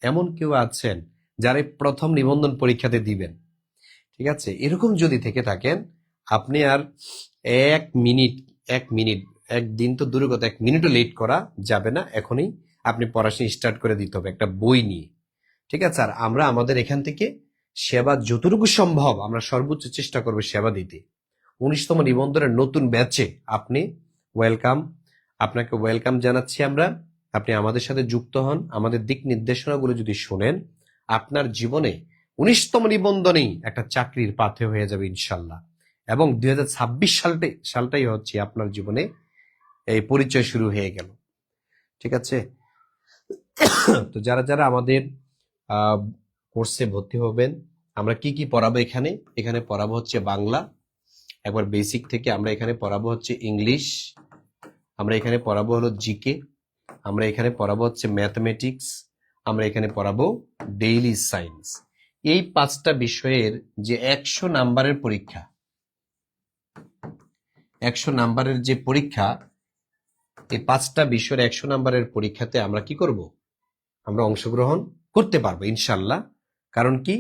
এমন কেউ আছেন যারা এই প্রথম নিবন্ধন পরীক্ষাতে দিবেন। ঠিক আছে, এরকম যদি থেকে থাকেন, আপনি আর 1 মিনিট, 1 মিনিট, একদিন তো দূরের কথা, 1 মিনিটও লেট করা যাবে না। এখনই আপনি পড়াশোনা স্টার্ট করে দিতে হবে একটা বই নিয়ে। ঠিক আছে, আর আমরা আমাদের এখান থেকে সেবা যতটুকু সম্ভব আমরা সর্বোচ্চ চেষ্টা করবো সেবা দিতে। 19তম নিবন্ধনের নতুন ব্যাচে আপনি ওয়েলকাম, আপনাকে ওয়েলকাম জানাচ্ছি আমরা। আপনি আমাদের সাথে যুক্ত হন, আমাদের দিক নির্দেশনাগুলো যদি শোনেন, আপনার জীবনে 19তম নিবন্ধনেই একটা চাকরির পাথে হয়ে যাবে ইনশাল্লাহ। এবং 2026 সালটাই হচ্ছে আপনার জীবনে এই পরিচয় শুরু হয়ে গেল। ঠিক আছে, তো যারা যারা আমাদের কোর্সে ভর্তি হবেন, আমরা কি কি পড়াবো এখানে? এখানে পড়াবো হচ্ছে বাংলা, একবার বেসিক থেকে। আমরা এখানে পড়াবো হচ্ছে ইংলিশ, আমরা এখানে পড়াবো হলো জিকে, আমরা এখানে পড়াবো হচ্ছে ম্যাথমেটিক্স, আমরা এখানে পড়াবো ডেইলি সায়েন্স। এই 5টা বিষয়ের যে 100 নাম্বারের পরীক্ষা, 100 নাম্বারের যে পরীক্ষা, এই 5টা বিষয়ের 100 নাম্বারের পরীক্ষাতে আমরা কি করব? আমরা অংশগ্রহণ করতে পারবো ইনশাল্লাহ। কারণ কি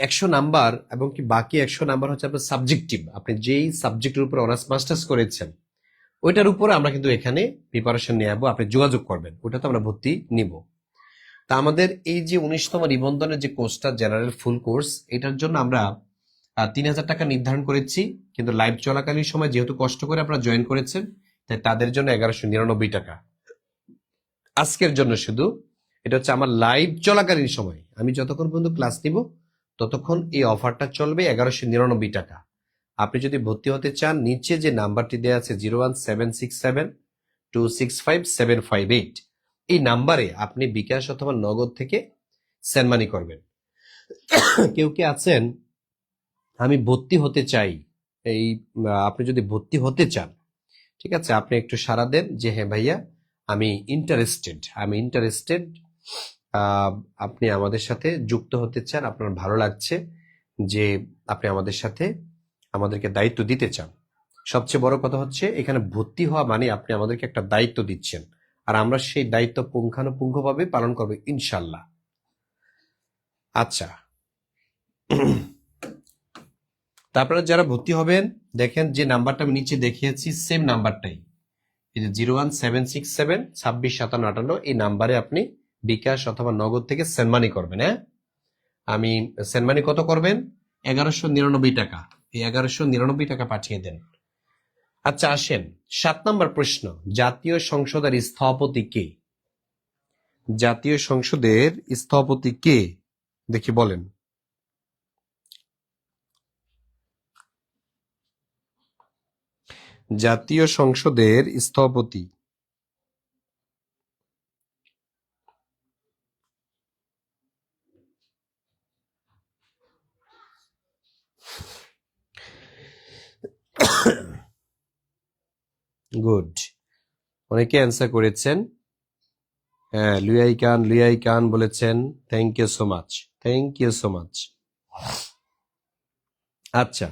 100 নাম্বার এবং কি বাকি 100 নাম্বার হচ্ছে আপনার সাবজেক্টিভ। আপনি যেই সাবজেক্টের উপর অনার্স মাস্টার্স করেছেন ওইটার উপরে আমরা কিন্তু এখানে প্রিপারেশন নিয়ে যাবো, আপনি যোগাযোগ করবেন, ওটাতে আমরা ভর্তি নিব। তা আমাদের এই যে 19তম নিবন্ধনের যে কোর্সটা জেনারেল ফুল কোর্স, এটার জন্য আমরা 3000 টাকা নির্ধারণ করেছি। কিন্তু লাইভ চলাকালীন সময় যেহেতু কষ্ট করে আপনারা জয়েন করেছেন, তাই তাদের জন্য 1199 টাকা আজকের জন্য শুধু। এটা হচ্ছে আমার লাইভ চলাকালীন সময়, আমি যতক্ষণ পর্যন্ত ক্লাস নিব ততক্ষণ এই অফারটা চলবে, 1199 টাকা। আপনি যদি ভর্তি হতে চান, নিচে যে নাম্বারটি দেওয়া আছে 01767265758, এই নাম্বারে আপনি বিকাশ অথবা নগদ থেকে সেন্ড মানি করবেন। কেউ কে আছেন আমি ভর্তি হতে চাই, এই আপনি যদি ভর্তি হতে চান, ঠিক আছে, আপনি একটু সাড়া দেন যে হ্যাঁ ভাইয়া আমি ইন্টারেস্টেড, আপনি আমাদের সাথে যুক্ত হতে চান, আপনার ভালো লাগছে যে আপনি আমাদের সাথে আমাদেরকে দায়িত্ব দিতে চান। সবচেয়ে বড় কথা হচ্ছে এখানে ভর্তি হওয়া মানে আপনি আমাদেরকে একটা দায়িত্ব দিচ্ছেন, আর আমরা সেই দায়িত্ব পুঙ্খানুপুঙ্খভাবে পালন করবো ইনশাল্লাহ। আচ্ছা, তারপরে যারা ভর্তি হবেন, দেখেন যে নাম্বারটা আমি নিচে দেখিয়েছি সেম নাম্বারটাই, এই যে 01767265758, এই নাম্বারে আপনি বিকাশ অথবা নগদ থেকে সেন্ড মানি করবেন। হ্যাঁ, আমি সেন্ড মানি কত করবেন? 1199 টাকা। এই 1199 টাকা পাঠিয়ে দেন। আচ্ছা আসেন, 7 নম্বর প্রশ্ন, জাতীয় সংসদের স্থপতি কে? জাতীয় সংসদের স্থপতি কে দেখি বলেন। জাতীয় সংসদের স্থপতি। গুড, অনেকে অ্যান্সার করেছেন। হ্যাঁ, লুয়াই কান বলেছেন। Thank you so much, thank you so much. আচ্ছা,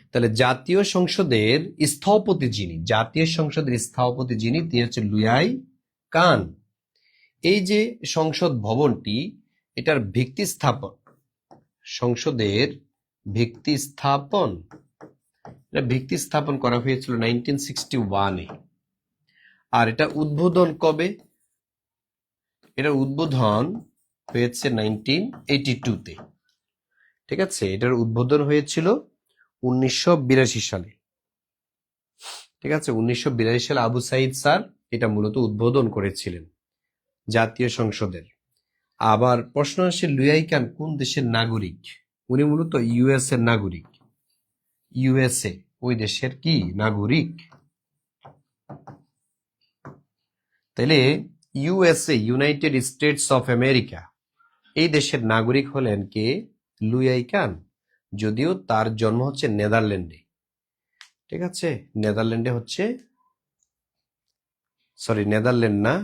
তাহলে জাতীয় সংসদের স্থপতি যিনি তিনি হচ্ছে লুয়াই কান। এই যে সংসদ ভবনটি, এটার ভিত্তি স্থাপন, সংসদের ভিত্তি স্থাপন করা হয়েছিল 1961-এ। আর এটা উদ্বোধন কবে? এটার উদ্বোধন হয়েছে 1982-তে। ঠিক আছে, এটার উদ্বোধন হয়েছিল 1982 সালে। ঠিক আছে, 1982 সালে আবু সাইদ স্যার এটা মূলত উদ্বোধন করেছিলেন জাতীয় সংসদের। আবার প্রশ্ন আসে, লুয়াই কান কোন দেশের নাগরিক? উনি মূলত ইউএস এর নাগরিক। ইউএসএ ওই দেশের কি নাগরিক? তাহলে USA, United states of America, এই দেশের নাগরিক হলেন কে? লুয়াই কান। যদিও তার জন্ম হচ্ছে নেদারল্যান্ডে। ঠিক আছে, নেদারল্যান্ডে হচ্ছে, সরি নেদারল্যান্ড না,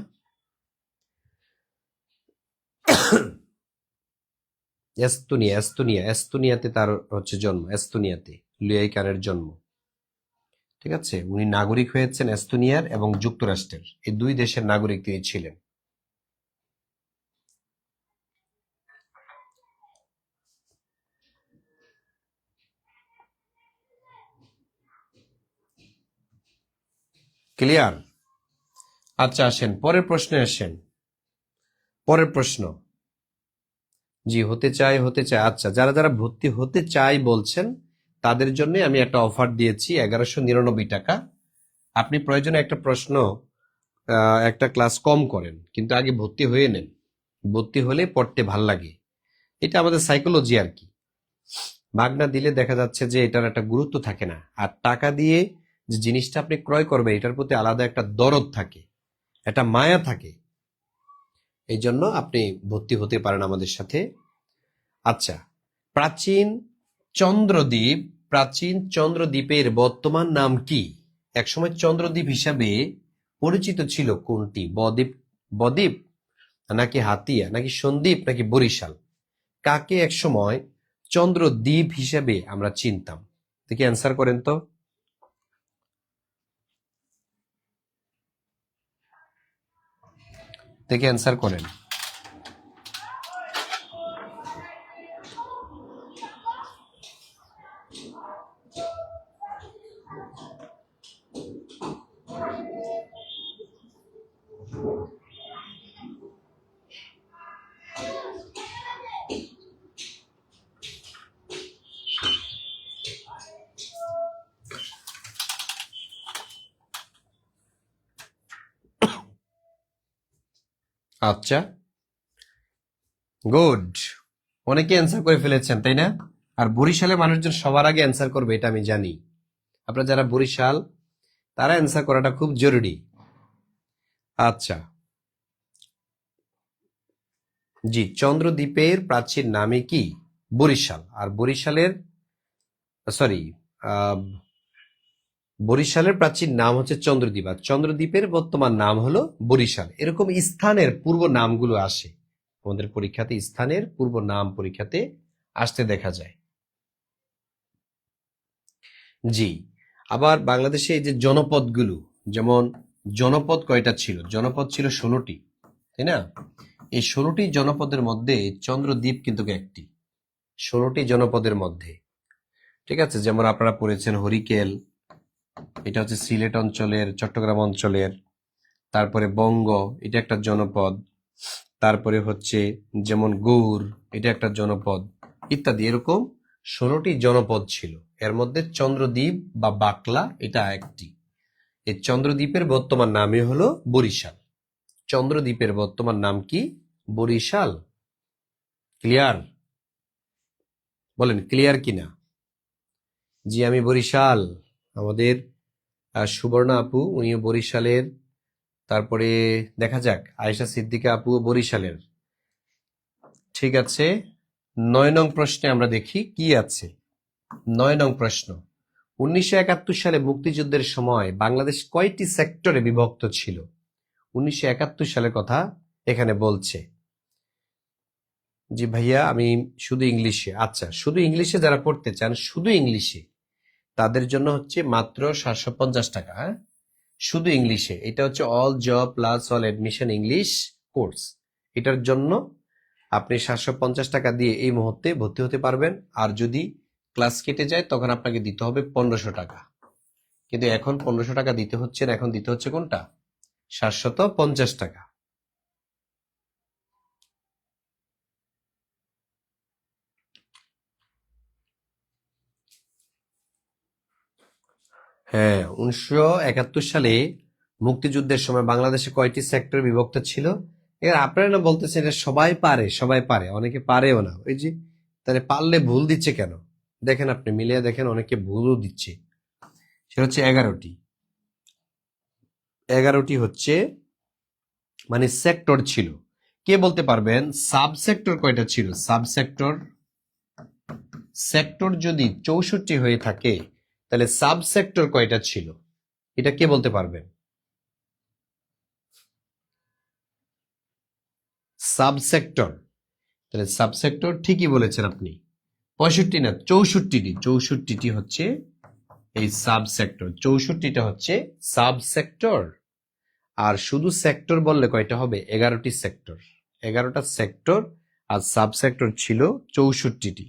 এস্তোনিয়াতে তার হচ্ছে জন্ম। এস্তোনিয়াতে লুয়াই কানের জন্ম। ঠিক আছে, উনি নাগরিক হয়েছেন এস্তোনিয়ার এবং যুক্তরাষ্ট্রের, এই দুই দেশের নাগরিক তিনি ছিলেন। ক্লিয়ার? আচ্ছা, আসেন পরের প্রশ্নে আসেন। পরের প্রশ্ন, জি হতে চাই। আচ্ছা, যারা যারা ভর্তি হতে চাই বলছেন তাদের জন্য আমি একটা অফার দিয়েছি 1199 টাকা। আপনি প্রয়োজনে একটা প্রশ্ন, একটা ক্লাস কম করেন, কিন্তু আগে ভর্তি হয়ে নেন। ভর্তি হলে পড়তে ভাল লাগে, এটা আমাদের সাইকোলজি আর কি। মাগনা দিলে দেখা যাচ্ছে যে এটার একটা গুরুত্ব থাকে না, আর টাকা দিয়ে যে জিনিসটা আপনি ক্রয় করবেন এটার প্রতি আলাদা একটা দরদ থাকে, একটা মায়া থাকে। এই জন্য আপনি ভর্তি হতে পারেন আমাদের সাথে। আচ্ছা, প্রাচীন চন্দ্রদ্বীপের বর্তমান নাম কি? একসময় চন্দ্রদ্বীপ হিসাবে পরিচিত ছিল কোনটি? বদ্বীপ নাকি হাতিয়া নাকি সন্দ্বীপ নাকি বরিশাল? কাকে একসময় চন্দ্রদ্বীপ হিসাবে আমরা চিনতাম? দেখি অ্যান্সার করেন তো। দেখি অ্যান্সার করেন। আচ্ছা, গুড, অনেকে অ্যান্সার করে ফেলেছেন তাই না? আর বরিশালের মানুষজন সবার আগে অ্যান্সার করবে এটা আমি জানি। আপনারা যারা বরিশাল তারা অ্যান্সার করাটা খুব জরুরি। আচ্ছা, জি, চন্দ্রদ্বীপের প্রাচীন নামে কি? বরিশাল। আর বরিশালের প্রাচীন নাম হচ্ছে চন্দ্রদ্বীপ, আর চন্দ্রদ্বীপের বর্তমান নাম হলো বরিশাল। এরকম স্থানের পূর্ব নামগুলো আসে আমাদের পরীক্ষাতে, স্থানের পূর্ব নাম পরীক্ষাতে আসতে দেখা যায়। জি, আবার বাংলাদেশে এই যে জনপদগুলো, যেমন জনপদ কয়টা ছিল? জনপদ ছিল 16টি, তাই না? এই 16টি জনপদের মধ্যে চন্দ্রদ্বীপ কিন্তু একটি, 16টি জনপদের মধ্যে। ঠিক আছে, যেমন আপনারা পড়েছেন হরিকেল, এটা হচ্ছে সিলেট অঞ্চলের, চট্টগ্রাম অঞ্চলের। তারপরে বঙ্গ, এটা একটা জনপদ। তারপরে হচ্ছে যেমন গৌর, এটা একটা জনপদ, ইত্যাদি। এরকম 16টি জনপদ ছিল, এর মধ্যে চন্দ্রদ্বীপ বা বাকলা এটা একটি। এই চন্দ্রদ্বীপের বর্তমান নামই হলো বরিশাল। চন্দ্রদ্বীপের বর্তমান নাম কি? বরিশাল। ক্লিয়ার? বলেন ক্লিয়ার কিনা? জি, আমি বরিশাল। আমাদের সুবর্ণা আপু, উনিও বরিশালের। তারপরে দেখা যাক, আয়েশা সিদ্দিকা আপু বরিশালের। ঠিক আছে, 9 নং প্রশ্নে আমরা দেখি কি আছে। 9 নং প্রশ্ন, 1971 সালে মুক্তিযুদ্ধের সময় বাংলাদেশ কয়টি সেক্টরে বিভক্ত ছিল? 1971 সালের কথা এখানে বলছে। জি ভাইয়া, আমি শুধু ইংলিশে। আচ্ছা, শুধু ইংলিশে যারা পড়তে চান, শুধু ইংলিশে, তাদের জন্য হচ্ছে মাত্র 750 টাকা। হ্যাঁ, শুধু ইংলিশে। এটা হচ্ছে all job plus all admission English course. এটার জন্য আপনি 750 টাকা দিয়ে এই মুহূর্তে ভর্তি হতে পারবেন। আর যদি ক্লাস কেটে যায় তখন আপনাকে দিতে হবে 1500 টাকা। কিন্তু এখন 1500 টাকা দিতে হচ্ছে না, এখন দিতে হচ্ছে কোনটা? 750 টাকা। হ্যাঁ, 1971 সালে মুক্তিযুদ্ধের সময় বাংলাদেশে কয়টি সেক্টর বিভক্ত ছিল? এর আপনারা না বলতেছেন এটা সবাই পারে, সবাই পারে, অনেকে পারেও না। ওই যে, তাহলে পারলে ভুল দিচ্ছে কেন? দেখেন, আপনি মিলিয়ে দেখেন, অনেকে ভুলও দিচ্ছে। সেটা হচ্ছে 11টি। 11টি হচ্ছে মানে সেক্টর ছিল। কে বলতে পারবেন সাব সেক্টর কয়টা ছিল? সাব সেক্টর, সেক্টর যদি 64 হয়ে থাকে তাহলে সাব সেক্টর কয়টা ছিল? এটা কে বলতে পারবেন? সাব সেক্টর, তাহলে সাব সেক্টর ঠিকই বলেছেন আপনি। 65 না, 64টি। 64টি হচ্ছে এই সাব সেক্টর। 64টা হচ্ছে সাব সেক্টর। আর শুধু সেক্টর বললে কয়টা হবে? 11টি সেক্টর। 11টা সেক্টর, আর সাব সেক্টর ছিল 64টি।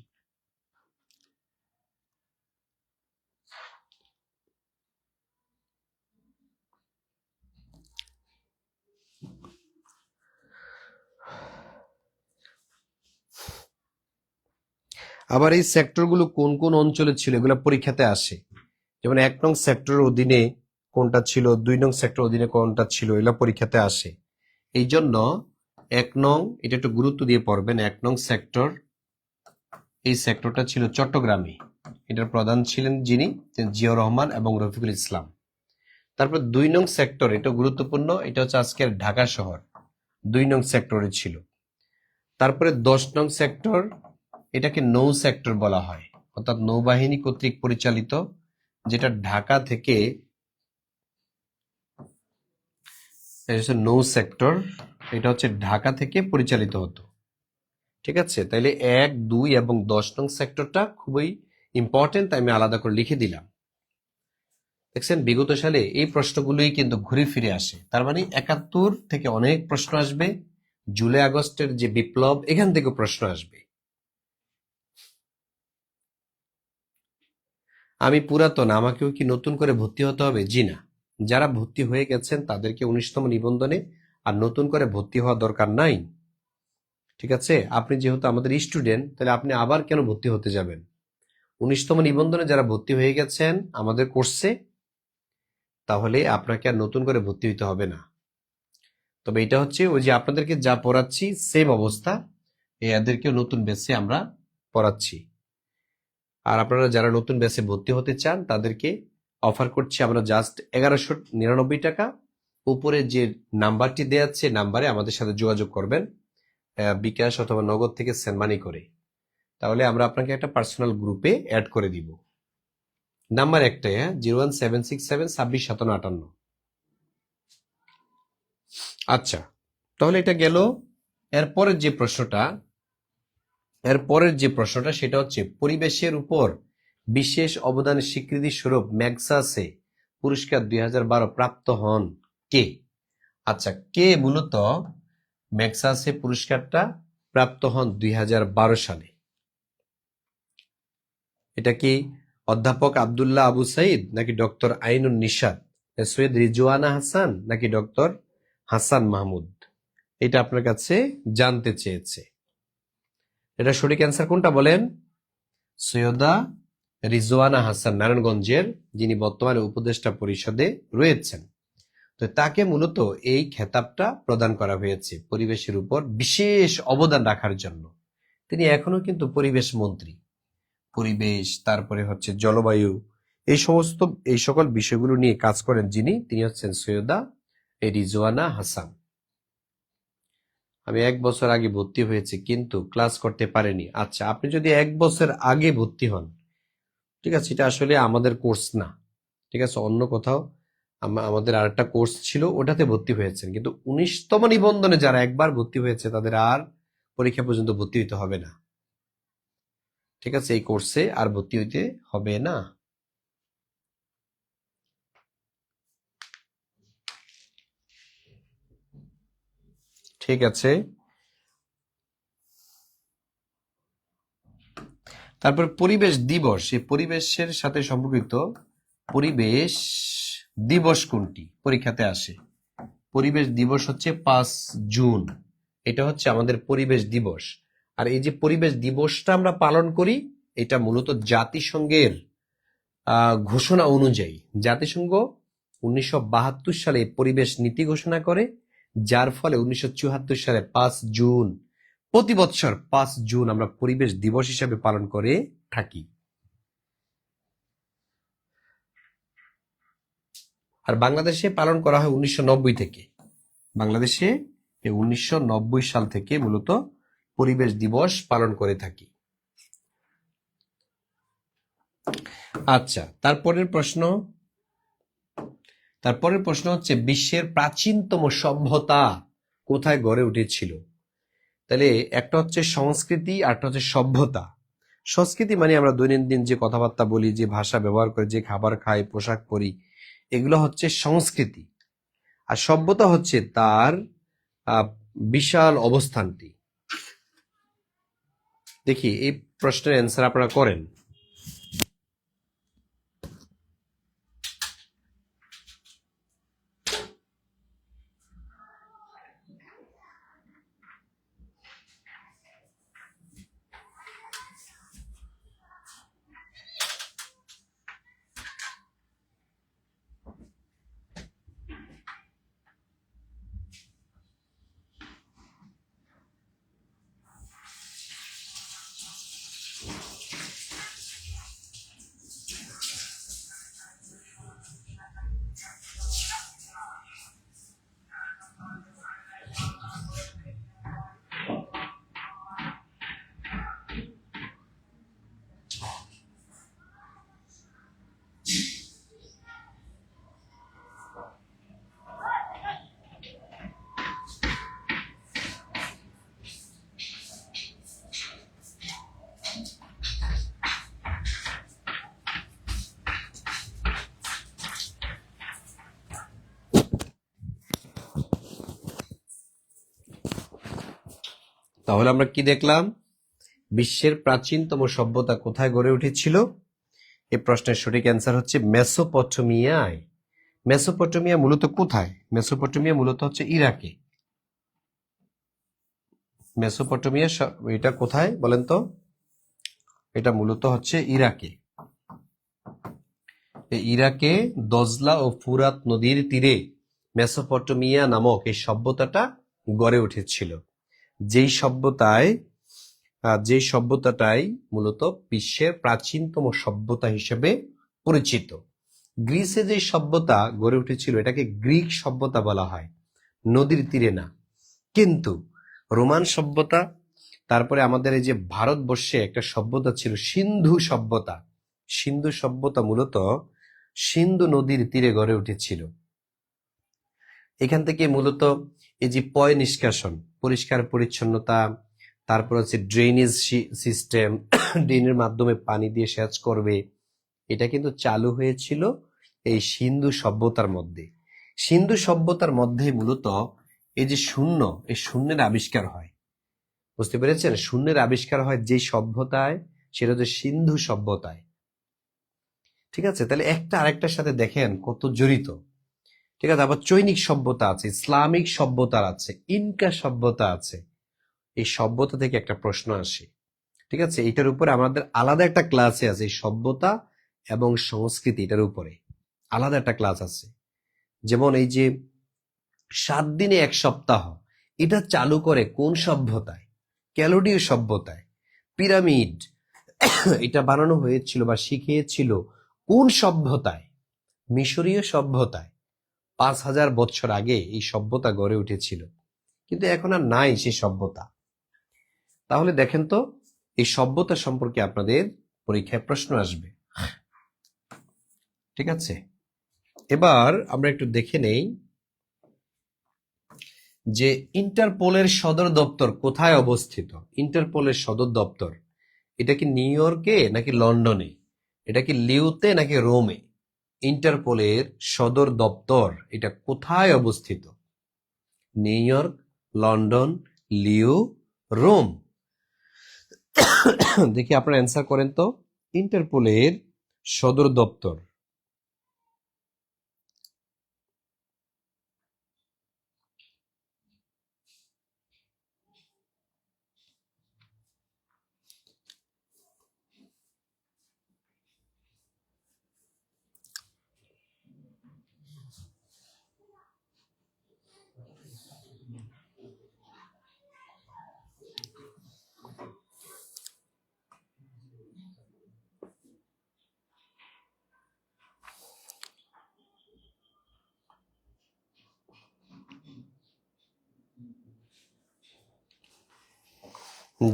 আবার এই সেক্টরগুলো কোন কোন অঞ্চলে ছিল এগুলো পরীক্ষাতে আসে। যেমন 1 নং সেক্টরের অধীনে কোনটা ছিল, 2 নং সেক্টর অধীনে কোনটা ছিল, এগুলো পরীক্ষাতে আসে। এই জন্য 1 নং, এটা একটু গুরুত্ব দিয়ে পড়বেন। 1 নং সেক্টর, এই সেক্টরটা ছিল চট্টগ্রামে। এটার প্রধান ছিলেন যিনি, জিয়াউর রহমান এবং রফিকুল ইসলাম। তারপর 2 নং সেক্টর, এটা গুরুত্বপূর্ণ, এটা হচ্ছে আজকের ঢাকা শহর। 2 নং সেক্টরে ছিল। তারপরে 10 নং সেক্টর, এটাকে নৌ সেক্টর বলা হয়, অর্থাৎ নৌবাহিনী কর্তৃক পরিচালিত, যেটা ঢাকা থেকে, নৌ সেক্টর, এটা হচ্ছে ঢাকা থেকে পরিচালিত হতো। ঠিক আছে, তাইলে 1, 2 এবং 10 নং সেক্টরটা খুবই ইম্পর্টেন্ট, তাই আমি আলাদা করে লিখে দিলাম। দেখছেন, বিগত সালে এই প্রশ্নগুলোই কিন্তু ঘুরে ফিরে আসে। তার মানে 71 থেকে অনেক প্রশ্ন আসবে। জুলাই আগস্টের যে বিপ্লব, এখান থেকে প্রশ্ন আসবে। আমি পুরাতন, আমাকেও কি নতুন করে ভর্তি হতে হবে? জি না, যারা ভর্তি হয়ে গেছেন তাদেরকে 19তম নিবন্ধনে আর নতুন করে ভর্তি হওয়া দরকার নাই। ঠিক আছে, আপনি যেহেতু আমাদের স্টুডেন্ট, তাহলে আপনি আবার কেন ভর্তি হতে যাবেন? 19তম নিবন্ধনে যারা ভর্তি হয়ে গেছেন আমাদের কোর্সে, তাহলে আপনাকে আর নতুন করে ভর্তি হতে হবে না। তবে এটা হচ্ছে ওই যে আপনাদেরকে যা পড়াচ্ছি সেম অবস্থা, এদেরকেও নতুন ব্যাচে আমরা পড়াচ্ছি। আর আপনারা যারা নতুন ব্যাচে ভর্তি হতে চান তাদেরকে অফার করছি আমরা জাস্ট 1199 টাকা। উপরে যে নাম্বারটি দেওয়া আছে, নাম্বারে আমাদের সাথে যোগাযোগ করবেন, বিকাশ অথবা নগদ থেকে সেন্ড মানি করে। তাহলে আমরা আপনাকে একটা পার্সোনাল গ্রুপে অ্যাড করে দিব। নাম্বার একটাই, 01767265758। আচ্ছা, তাহলে এটা গেল। এরপরের যে প্রশ্নটা সেটা হচ্ছে পরিবেশের উপর বিশেষ অবদানের স্বীকৃতি স্বরূপ ম্যাগসাসে পুরস্কার 2012 প্রাপ্ত হন কে? আচ্ছা, কে মূলত ম্যাগসাসে পুরস্কারটা প্রাপ্ত হন 2012 সালে? এটা কি অধ্যাপক আব্দুল্লাহ আবু সাইদ, নাকি ডক্টর আইনুন নিশাত, সৈয়দ রিজওয়ানা হাসান, নাকি ডক্টর হাসান মাহমুদ? এটা আপনার কাছে জানতে চেয়েছে। এটা সঠিক অ্যান্সার কোনটা বলেন? সৈয়দা রিজওয়ানা হাসান, নারায়ণগঞ্জের, যিনি বর্তমানে উপদেষ্টা পরিষদে রয়েছেন। তো তাকে মূলত এই খেতাবটা প্রদান করা হয়েছে পরিবেশের উপর বিশেষ অবদান রাখার জন্য। তিনি এখনো কিন্তু পরিবেশ মন্ত্রী। পরিবেশ, তারপরে হচ্ছে জলবায়ু, এই সকল বিষয়গুলো নিয়ে কাজ করেন যিনি, তিনি হচ্ছেন সৈয়দা রিজওয়ানা হাসান। আমি 1 বছর আগে ভর্তি হয়েছি কিন্তু ক্লাস করতে পারিনি। আচ্ছা, আপনি যদি 1 বছর আগে ভর্তি হন, ঠিক আছে, এটা আসলে আমাদের কোর্স না, ঠিক আছে, অন্য কোথাও আমাদের আরেকটা কোর্স ছিল, ওটাতে ভর্তি হয়েছেন। কিন্তু 19তম নিবন্ধনে যারা একবার ভর্তি হয়েছে তাদের আর পরীক্ষা পর্যন্ত ভর্তি হইতে হবে না, ঠিক আছে, এই কোর্সে আর ভর্তি হইতে হবে না। ঠিক আছে, তারপর পরিবেশ দিবস, এই পরিবেশের সাথে সম্পর্কিত পরিবেশ দিবস কোনটি পরীক্ষাতে আসে? পরিবেশ দিবস হচ্ছে 5 জুন, এটা হচ্ছে আমাদের পরিবেশ দিবস। আর এই যে পরিবেশ দিবসটা আমরা পালন করি, এটা মূলত জাতিসংঘের ঘোষণা অনুযায়ী। জাতিসংঘ 1972 সালে পরিবেশ নীতি ঘোষণা করে, যার ফলে 1974 সালে 5 জুন, প্রতি বছর 5 জুন আমরা পরিবেশ দিবস হিসাবে পালন করে থাকি। আর বাংলাদেশে পালন করা হয় 1990 থেকে। বাংলাদেশে 1990 সাল থেকে মূলত পরিবেশ দিবস পালন করে থাকি। আচ্ছা, তারপরের প্রশ্ন হচ্ছে বিশ্বের প্রাচীনতম সভ্যতা কোথায় গড়ে উঠেছিল? তাহলে একটা হচ্ছে সংস্কৃতি, আরটা হচ্ছে সভ্যতা। সংস্কৃতি মানে আমরা দৈনন্দিন যে কথাবার্তা বলি, যে ভাষা ব্যবহার করি, যে খাবার খাই, পোশাক পরি, এগুলো হচ্ছে সংস্কৃতি। আর সভ্যতা হচ্ছে তার বিশাল অবস্থানটি। দেখি এই প্রশ্নের অ্যান্সার আপনারা করেন। তাহলে আমরা কি দেখলাম? বিশ্বের প্রাচীনতম সভ্যতা কোথায় গড়ে উঠেছিল? এই প্রশ্নের সঠিক অ্যান্সার হচ্ছে মেসোপটেমিয়ায়। মেসোপটেমিয়া মূলত কোথায়? মেসোপটেমিয়া মূলত হচ্ছে ইরাকে। মেসোপটেমিয়া এটা কোথায় বলেন তো? এটা মূলত হচ্ছে ইরাকে। ইরাকে দজলা ও ফুরাত নদীর তীরে মেসোপটেমিয়া নামক এই সভ্যতাটা গড়ে উঠেছিল, যেই সভ্যতাটাই মূলত বিশ্বের প্রাচীনতম সভ্যতা হিসেবে পরিচিত। গ্রিসে যে সভ্যতা গড়ে উঠেছিল এটাকে গ্রিক সভ্যতা বলা হয়, নদীর তীরে না। কিন্তু রোমান সভ্যতা, তারপরে আমাদের এই যে ভারতবর্ষে একটা সভ্যতা ছিল সিন্ধু সভ্যতা। সিন্ধু সভ্যতা মূলত সিন্ধু নদীর তীরে গড়ে উঠেছিল। এখান থেকে মূলত এই যে পয় নিষ্কাশন, পরিষ্কার পরিচ্ছন্নতা, তারপর হচ্ছে ড্রেনেজ সিস্টেম, ড্রেনের মাধ্যমে পানি দিয়ে সেচ করবে, এটা কিন্তু চালু হয়েছিল এই সিন্ধু সভ্যতার মধ্যে। সিন্ধু সভ্যতার মধ্যে মূলত এই যে শূন্য, এই শূন্যের আবিষ্কার হয়। বুঝতে পেরেছেন? শূন্যের আবিষ্কার হয় যে সভ্যতায়, সেটা হচ্ছে সিন্ধু সভ্যতায়। ঠিক আছে, তাহলে একটা আরেকটার সাথে দেখেন কত জড়িত। ঠিক আছে, আবার চৈনিক সভ্যতা আছে, ইসলামিক সভ্যতা আছে, ইনকা সভ্যতা আছে। এই সভ্যতা থেকে একটা প্রশ্ন আসে। ঠিক আছে, এটার উপরে আমাদের আলাদা একটা ক্লাসে আছে, এই সভ্যতা এবং সংস্কৃতি, এটার উপরে আলাদা একটা ক্লাস আছে। যেমন এই যে 7 দিনে 1 সপ্তাহ, এটা চালু করে কোন সভ্যতায়? ক্যালোডীয় সভ্যতায়। পিরামিড এটা বানানো হয়েছিল বা শিখিয়েছিল কোন সভ্যতায়? মিশরীয় সভ্যতায় 5000 বছর আগে এই সভ্যতা গড়ে উঠেছিল, কিন্তু এখন আর নাই সেই সভ্যতা। তাহলে দেখেন তো এই সভ্যতা সম্পর্কে আপনাদের পরীক্ষায় প্রশ্ন আসবে। ঠিক আছে, এবার আমরা একটু দেখে নেই যে ইন্টারপোলের সদর দপ্তর কোথায় অবস্থিত। ইন্টারপোলের সদর দপ্তর এটা কি নিউ ইয়র্কে নাকি লন্ডনে? এটা কি লিওতে নাকি রোমে? ইন্টারপোলের সদর দপ্তর এটা কোথায় অবস্থিত? নিউ ইয়র্ক, লন্ডন, লিও, রোম। দেখি আপনারা অ্যান্সার করেন তো। ইন্টারপোলের সদর দপ্তর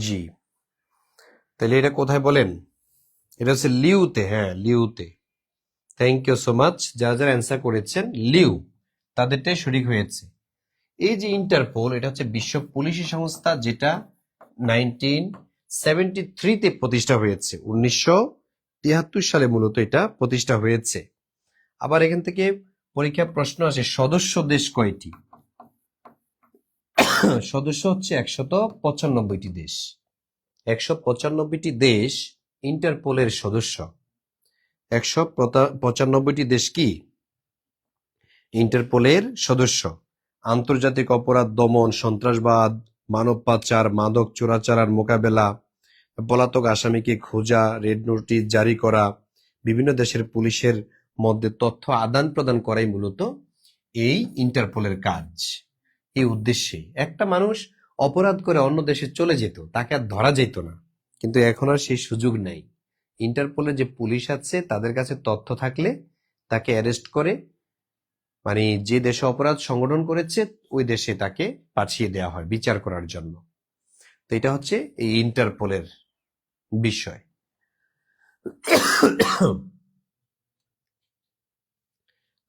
জি, তাহলে এটা কোথায় বলেন? এটা হচ্ছে লিউতে। হ্যাঁ, লিউতে। Thank you so much. যারা যারা অ্যান্সার করেছেন লিউ, তাদেরটাই সঠিক হয়েছে। এই যে ইন্টারপোল এটা হচ্ছে বিশ্ব পুলিশি সংস্থা, যেটা 1973-তে প্রতিষ্ঠা হয়েছে। 1973 সালে মূলত এটা প্রতিষ্ঠা হয়েছে। আবার এখান থেকে পরীক্ষা প্রশ্ন আসে, সদস্য দেশ কয়টি? সদস্য হচ্ছে 195টি দেশ। 195টি দেশ ইন্টারপোলের সদস্য। 195টি দেশ কি ইন্টারপোলের সদস্য। আন্তর্জাতিক অপরাধ দমন, সন্ত্রাসবাদ, মানব পাচার, মাদক চোরাচালার মোকাবেলা, পলাতক আসামিকে খোঁজা, রেড নোটিশ জারি করা, বিভিন্ন দেশের পুলিশের মধ্যে তথ্য আদান প্রদান করাই মূলত এই ইন্টারপোলের কাজ। এই উদ্দেশ্যে একটা মানুষ অপরাধ করে অন্য দেশে চলে যেত, তাকে আর ধরা যেত না, কিন্তু এখন আর সেই সুযোগ নেই। ইন্টারপোলের যে পুলিশ আছে তাদের কাছে তথ্য থাকলে তাকে অ্যারেস্ট করে, মানে যে দেশে অপরাধ সংগঠন করেছে ওই দেশে তাকে পাঠিয়ে দেওয়া হয় বিচার করার জন্য। তো এটা হচ্ছে এই ইন্টারপোলের বিষয়।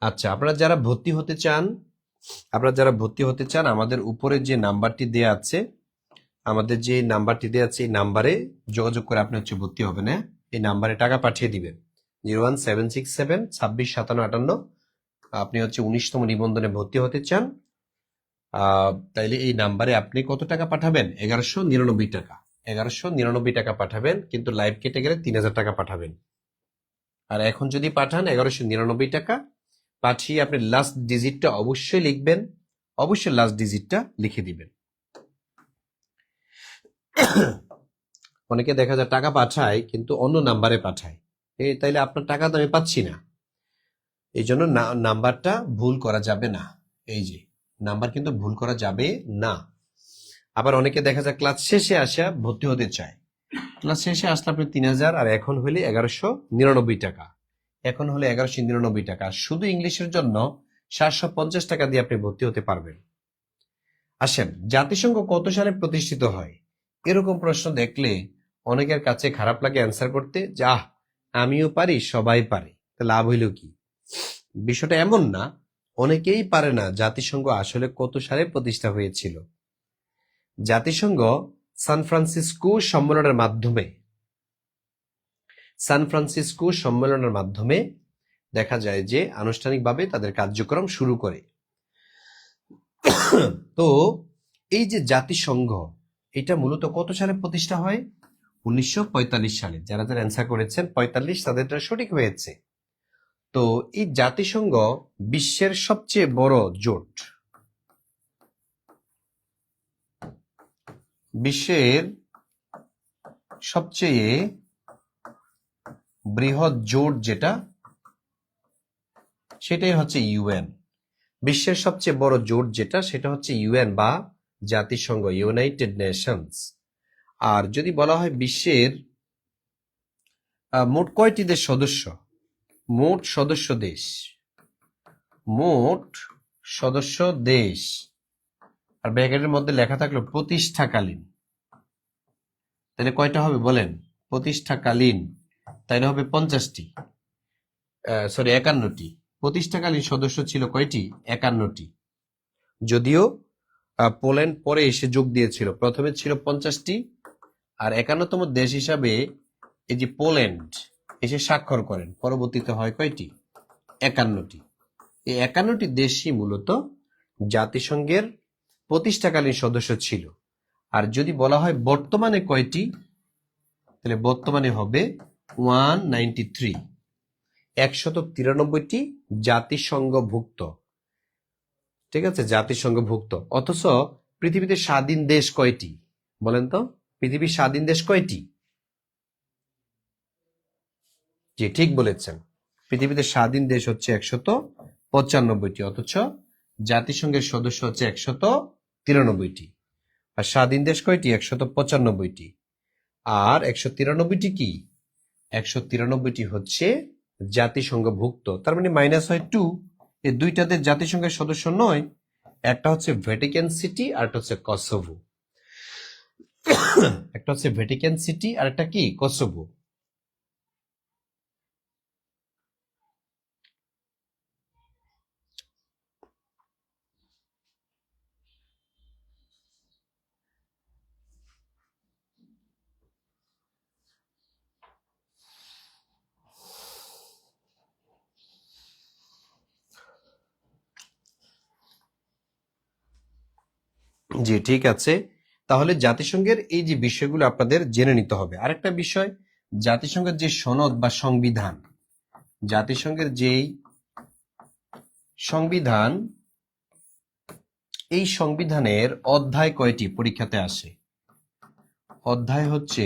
আচ্ছা, আপনারা যারা ভর্তি হতে চান আমাদের উপরে যে নাম্বারটি দেয়া আছে, এই নাম্বারে যোগাযোগ করে আপনি হচ্ছে ভর্তি হবেন। হ্যাঁ, এই নাম্বারে টাকা পাঠিয়ে দিবেন 01767 265758। আপনি হচ্ছে 19তম নিবন্ধনে ভর্তি হতে চান, তাইলে এই নাম্বারে আপনি কত টাকা পাঠাবেন? 1199 টাকা। 1199 টাকা পাঠাবেন, কিন্তু লাইভ কেটে গেলে 3000 টাকা পাঠাবেন। আর এখন যদি পাঠান 1199 টাকা পাঠিয়ে আপনি লাস্ট ডিজিটটা অবশ্যই লিখবেন, অবশ্যই লাস্ট ডিজিটটা লিখে দিবেন। অনেকে দেখা যায় টাকা পাঠায় কিন্তু অন্য নাম্বারে পাঠায়, তাইলে আপনার টাকা তো আমি পাচ্ছি না। এই জন্য নাম্বারটা ভুল করা যাবে না। এই যে নাম্বার কিন্তু ভুল করা যাবে না। আবার অনেকে দেখা যায় ক্লাস শেষে আসা ভর্তি হতে চায়, ক্লাস শেষে আসলে আপনি 3000, আর এখন হলে 1199 টাকা। এখন হলে 1199 টাকা। শুধু ইংলিশের জন্য 750 টাকা দিয়ে আপনি ভর্তি হতে পারবেন। আসেন, জাতিসংঘ কত সালে প্রতিষ্ঠিত হয়? এরকম প্রশ্ন দেখলে অনেকের কাছে খারাপ লাগে অ্যান্সার করতে, যা আমিও পারি, সবাই পারে, লাভ হইল কি? বিষয়টা এমন না, অনেকেই পারে না জাতিসংঘ আসলে কত সালে প্রতিষ্ঠা হয়েছিল। জাতিসংঘ সান ফ্রান্সিসকো সম্মেলনের মাধ্যমে দেখা যায় যে আনুষ্ঠানিকভাবে তাদের কার্যক্রম শুরু করে। তো এই যে জাতিসংঘ, এটা মূলত কত সালে প্রতিষ্ঠা হয়? 1945 সালে। যারা যারা অ্যান্সার করেছেন 45, তাদেরটা সঠিক হয়েছে। তো এই জাতিসংঘ বিশ্বের সবচেয়ে বড় জোট, বিশ্বের সবচেয়ে বৃহৎ জোট যেটা, সেটাই হচ্ছে ইউএন। বিশ্বের সবচেয়ে বড় জোট যেটা, সেটা হচ্ছে ইউএন বা জাতিসংঘ, ইউনাইটেড নেশনস। আর যদি বলা হয় বিশ্বের মোট কয়টি দেশ সদস্য, মোট সদস্য দেশ, মোট সদস্য দেশ, আর ব্র্যাকেটের মধ্যে লেখা থাকলো প্রতিষ্ঠাকালীন, তাহলে কয়টা হবে বলেন? প্রতিষ্ঠাকালীন তাইলে হবে 50টি, সরি 51টি। প্রতিষ্ঠাকালীন সদস্য ছিল কয়টি? 51টি। যদিও পোল্যান্ড পরে এসে যোগ দিয়েছিল, প্রথমে ছিল 50টি, আর 51তম দেশ হিসাবে এই যে পোল্যান্ড এসে স্বাক্ষর করেন, পরবর্তীতে হয় কয়টি? 51টি। এই 51টি দেশই মূলত জাতিসংঘের প্রতিষ্ঠাকালীন সদস্য ছিল। আর যদি বলা হয় বর্তমানে কয়টি, তাহলে বর্তমানে হবে 193, 193টি জাতিসংঘভুক্ত। ঠিক আছে, জাতিসংঘভুক্ত। অথচ পৃথিবীতে স্বাধীন দেশ কয়টি বলেন তো? পৃথিবীর স্বাধীন দেশ কয়টি? জি ঠিক বলেছেন, পৃথিবীতে স্বাধীন দেশ হচ্ছে 195টি, অথচ জাতিসংঘের সদস্য হচ্ছে 193টি। আর স্বাধীন দেশ কয়টি? 195টি। আর 193টি কি? 193টি হচ্ছে জাতিসংঘভুক্ত। তার মানে মাইনাস হয় 2। এই দুইটা দেশ জাতিসংঘের সদস্য নয়, একটা হচ্ছে ভ্যাটিকান সিটি আর একটা হচ্ছে কসোভো। একটা হচ্ছে ভ্যাটিকান সিটি আর একটা কি? কসোভো। জি ঠিক আছে, তাহলে জাতিসংঘের এই যে বিষয়গুলো আপনাদের জেনে নিতে হবে। আরেকটা বিষয়, জাতিসংঘের যে সনদ বা সংবিধান, জাতিসংঘের যেই সংবিধান, এই সংবিধানের অধ্যায় কয়টি পরীক্ষাতে আসে? অধ্যায় হচ্ছে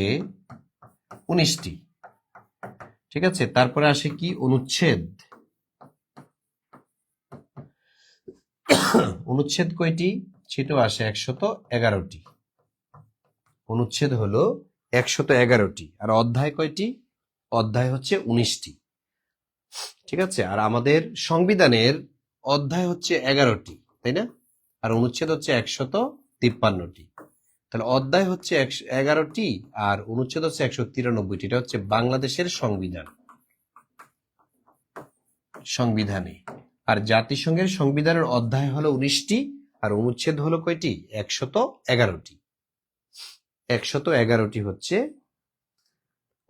19টি। ঠিক আছে, তারপরে আসে কি? অনুচ্ছেদ। অনুচ্ছেদ কয়টি? সেটাও আসে 111টি। অনুচ্ছেদ হলো 111টি। আর অধ্যায় কয়টি? অধ্যায় হচ্ছে 19টি। ঠিক আছে, আর আমাদের সংবিধানের অধ্যায় হচ্ছে 11টি, তাই না? আর অনুচ্ছেদ হচ্ছে 153টি। তাহলে অধ্যায় হচ্ছে 11টি আর অনুচ্ছেদ হচ্ছে 193টি। এটা হচ্ছে বাংলাদেশের সংবিধান, সংবিধানে। আর জাতিসংঘের সংবিধানের অধ্যায় হলো 19টি আর অনুচ্ছেদ হলো কয়টি? 111টি। 111টি হচ্ছে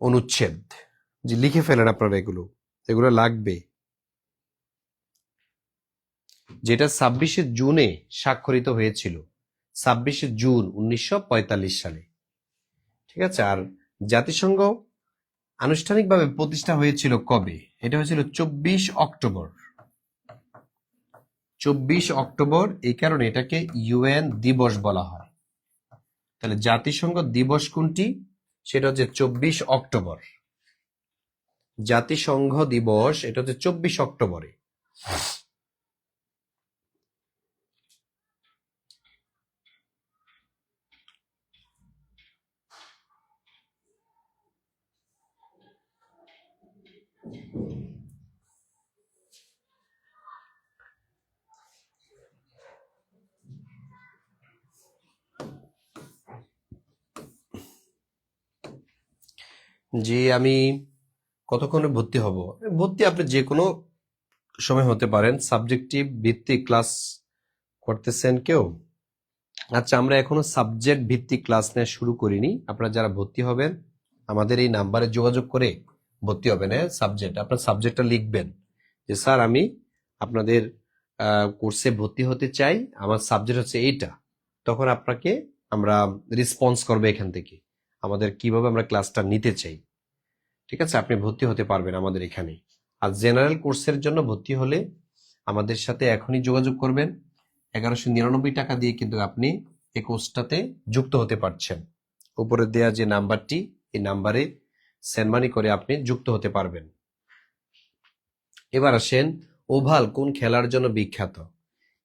অনুচ্ছেদ। যে লিখে ফেলেন আপনারা, এগুলো এগুলো লাগবে। যেটা 26শে জুনে স্বাক্ষরিত হয়েছিল, 26শে জুন 1945 সালে। ঠিক আছে, আর জাতিসংঘ আনুষ্ঠানিকভাবে প্রতিষ্ঠা হয়েছিল কবে? এটা হয়েছিল 24 অক্টোবর। 24 অক্টোবর, এই কারণে এটাকে ইউএন দিবস বলা হয়। তাহলে জাতিসংঘ দিবস কোনটি? সেটা হচ্ছে 24 অক্টোবর। জাতিসংঘ দিবস এটা হচ্ছে 24 অক্টোবরে। জি, আমি কতক্ষণে ভর্তি হব? ভর্তি আপনি যে কোনো সময় হতে পারেন। সাবজেক্টিভ ভিত্তিক ক্লাস করতেছেন কেউ? আচ্ছা, আমরা এখনো সাবজেক্ট ভিত্তিক ক্লাস নেওয়া শুরু করিনি। আপনারা যারা ভর্তি হবেন আমাদের এই নাম্বারে যোগাযোগ করে ভর্তি হবেন। হ্যাঁ, সাবজেক্ট, আপনার সাবজেক্টটা লিখবেন যে স্যার আমি আপনাদের কোর্সে ভর্তি হতে চাই, আমার সাবজেক্ট হচ্ছে এইটা। তখন আপনাকে আমরা রেসপন্স করবো এখান থেকে আমাদের কিভাবে আমরা ক্লাসটা নিতে চাই। ঠিক আছে, আপনি ভর্তি হতে পারবেন আমাদের এখানে। আর জেনারেল কোর্সের জন্য ভর্তি হলে আমাদের সাথে এখনই যোগাযোগ করবেন। 1199 টাকা দিয়ে কিন্তু আপনি এই কোর্সটাতে যুক্ত হতে পারছেন। উপরে দেয়া যে নাম্বারটি, এই নাম্বারে সেন্ড মানি করে আপনি যুক্ত হতে পারবেন। এবার আসেন, ওভাল কোন খেলার জন্য বিখ্যাত?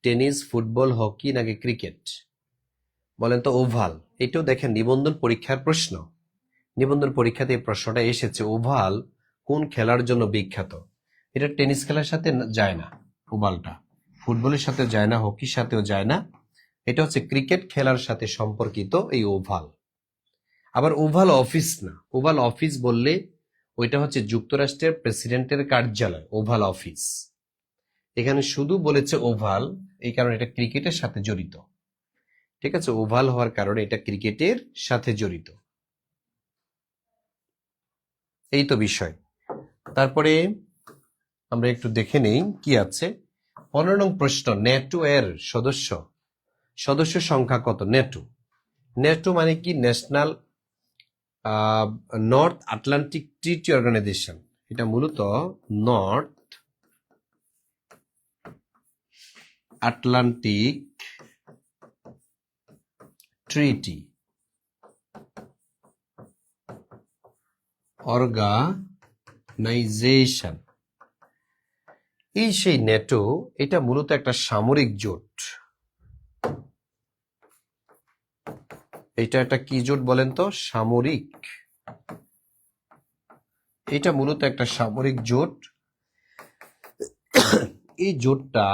টেনিস, ফুটবল, হকি নাকি ক্রিকেট? বলেন তো ওভাল। এটাও দেখেন নিবন্ধন পরীক্ষার প্রশ্ন। নিবন্ধন পরীক্ষাতে এই প্রশ্নটা এসেছে, ওভাল কোন খেলার জন্য বিখ্যাত? এটা টেনিস খেলার সাথে যায় না, ওভালটা ফুটবলের সাথে যায় না, হকির সাথেও যায় না। এটা হচ্ছে ক্রিকেট খেলার সাথে সম্পর্কিত এই ওভাল। আবার ওভাল অফিস না, ওভাল অফিস বললে ওইটা হচ্ছে যুক্তরাষ্ট্রের প্রেসিডেন্টের কার্যালয়, ওভাল অফিস। এখানে শুধু বলেছে ওভাল, এই কারণে এটা ক্রিকেটের সাথে জড়িত। ঠিক আছে, ওভাল হওয়ার কারণে এটা ক্রিকেটের সাথে জড়িত। এই তো বিষয়। তারপরে আমরা একটু দেখে নেই কি আছে। 15 নং প্রশ্ন, ন্যাটো এর সদস্য সংখ্যা কত? ন্যাটো মানে কি? National north Atlantic treaty organization. এটা মূলত নর্থ আটলান্টিক ট্রিটি অর্গানাইজেশন, এই সেই ন্যাটো। এটা মূলত একটা সামরিক জোট। এটা একটা কি জোট বলেন তো? সামরিক। এটা মূলত একটা সামরিক জোট। এই জোটটা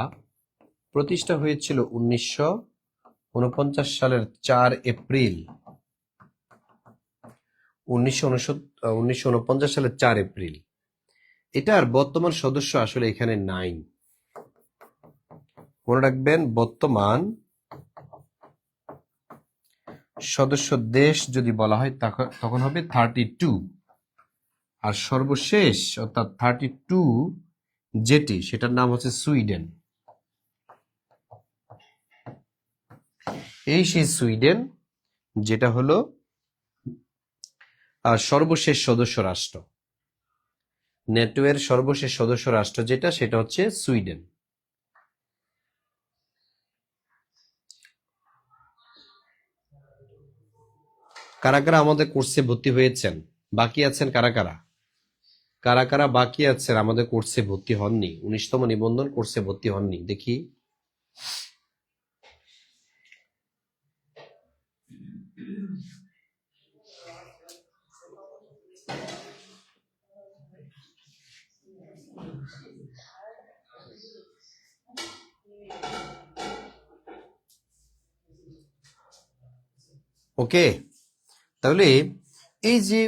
প্রতিষ্ঠা হয়েছিল 1949 সালের 4 এপ্রিল। 1949 সালের 4 এপ্রিল। এটার বর্তমান সদস্য আসলে এখানে নাই। মনে রাখবেন, বর্তমান সদস্য দেশ যদি বলা হয় তখন হবে 32। আর সর্বশেষ অর্থাৎ 32 যেটি, সেটার নাম হচ্ছে সুইডেন। এই সেই সুইডেন, যেটা হলো সর্বশেষ সদস্য রাষ্ট্র। ন্যাটো এর সর্বশেষ সদস্য রাষ্ট্র যেটা, সেটা হচ্ছে সুইডেন। কারা কারা আমাদের কোর্সে ভর্তি হয়েছেন? বাকি আছেন কারা কারা? কারা কারা বাকি আছেন আমাদের কোর্সে ভর্তি হননি? 19তম নিবন্ধন কোর্সে ভর্তি হননি, দেখি। ওকে, তাহলে এই যে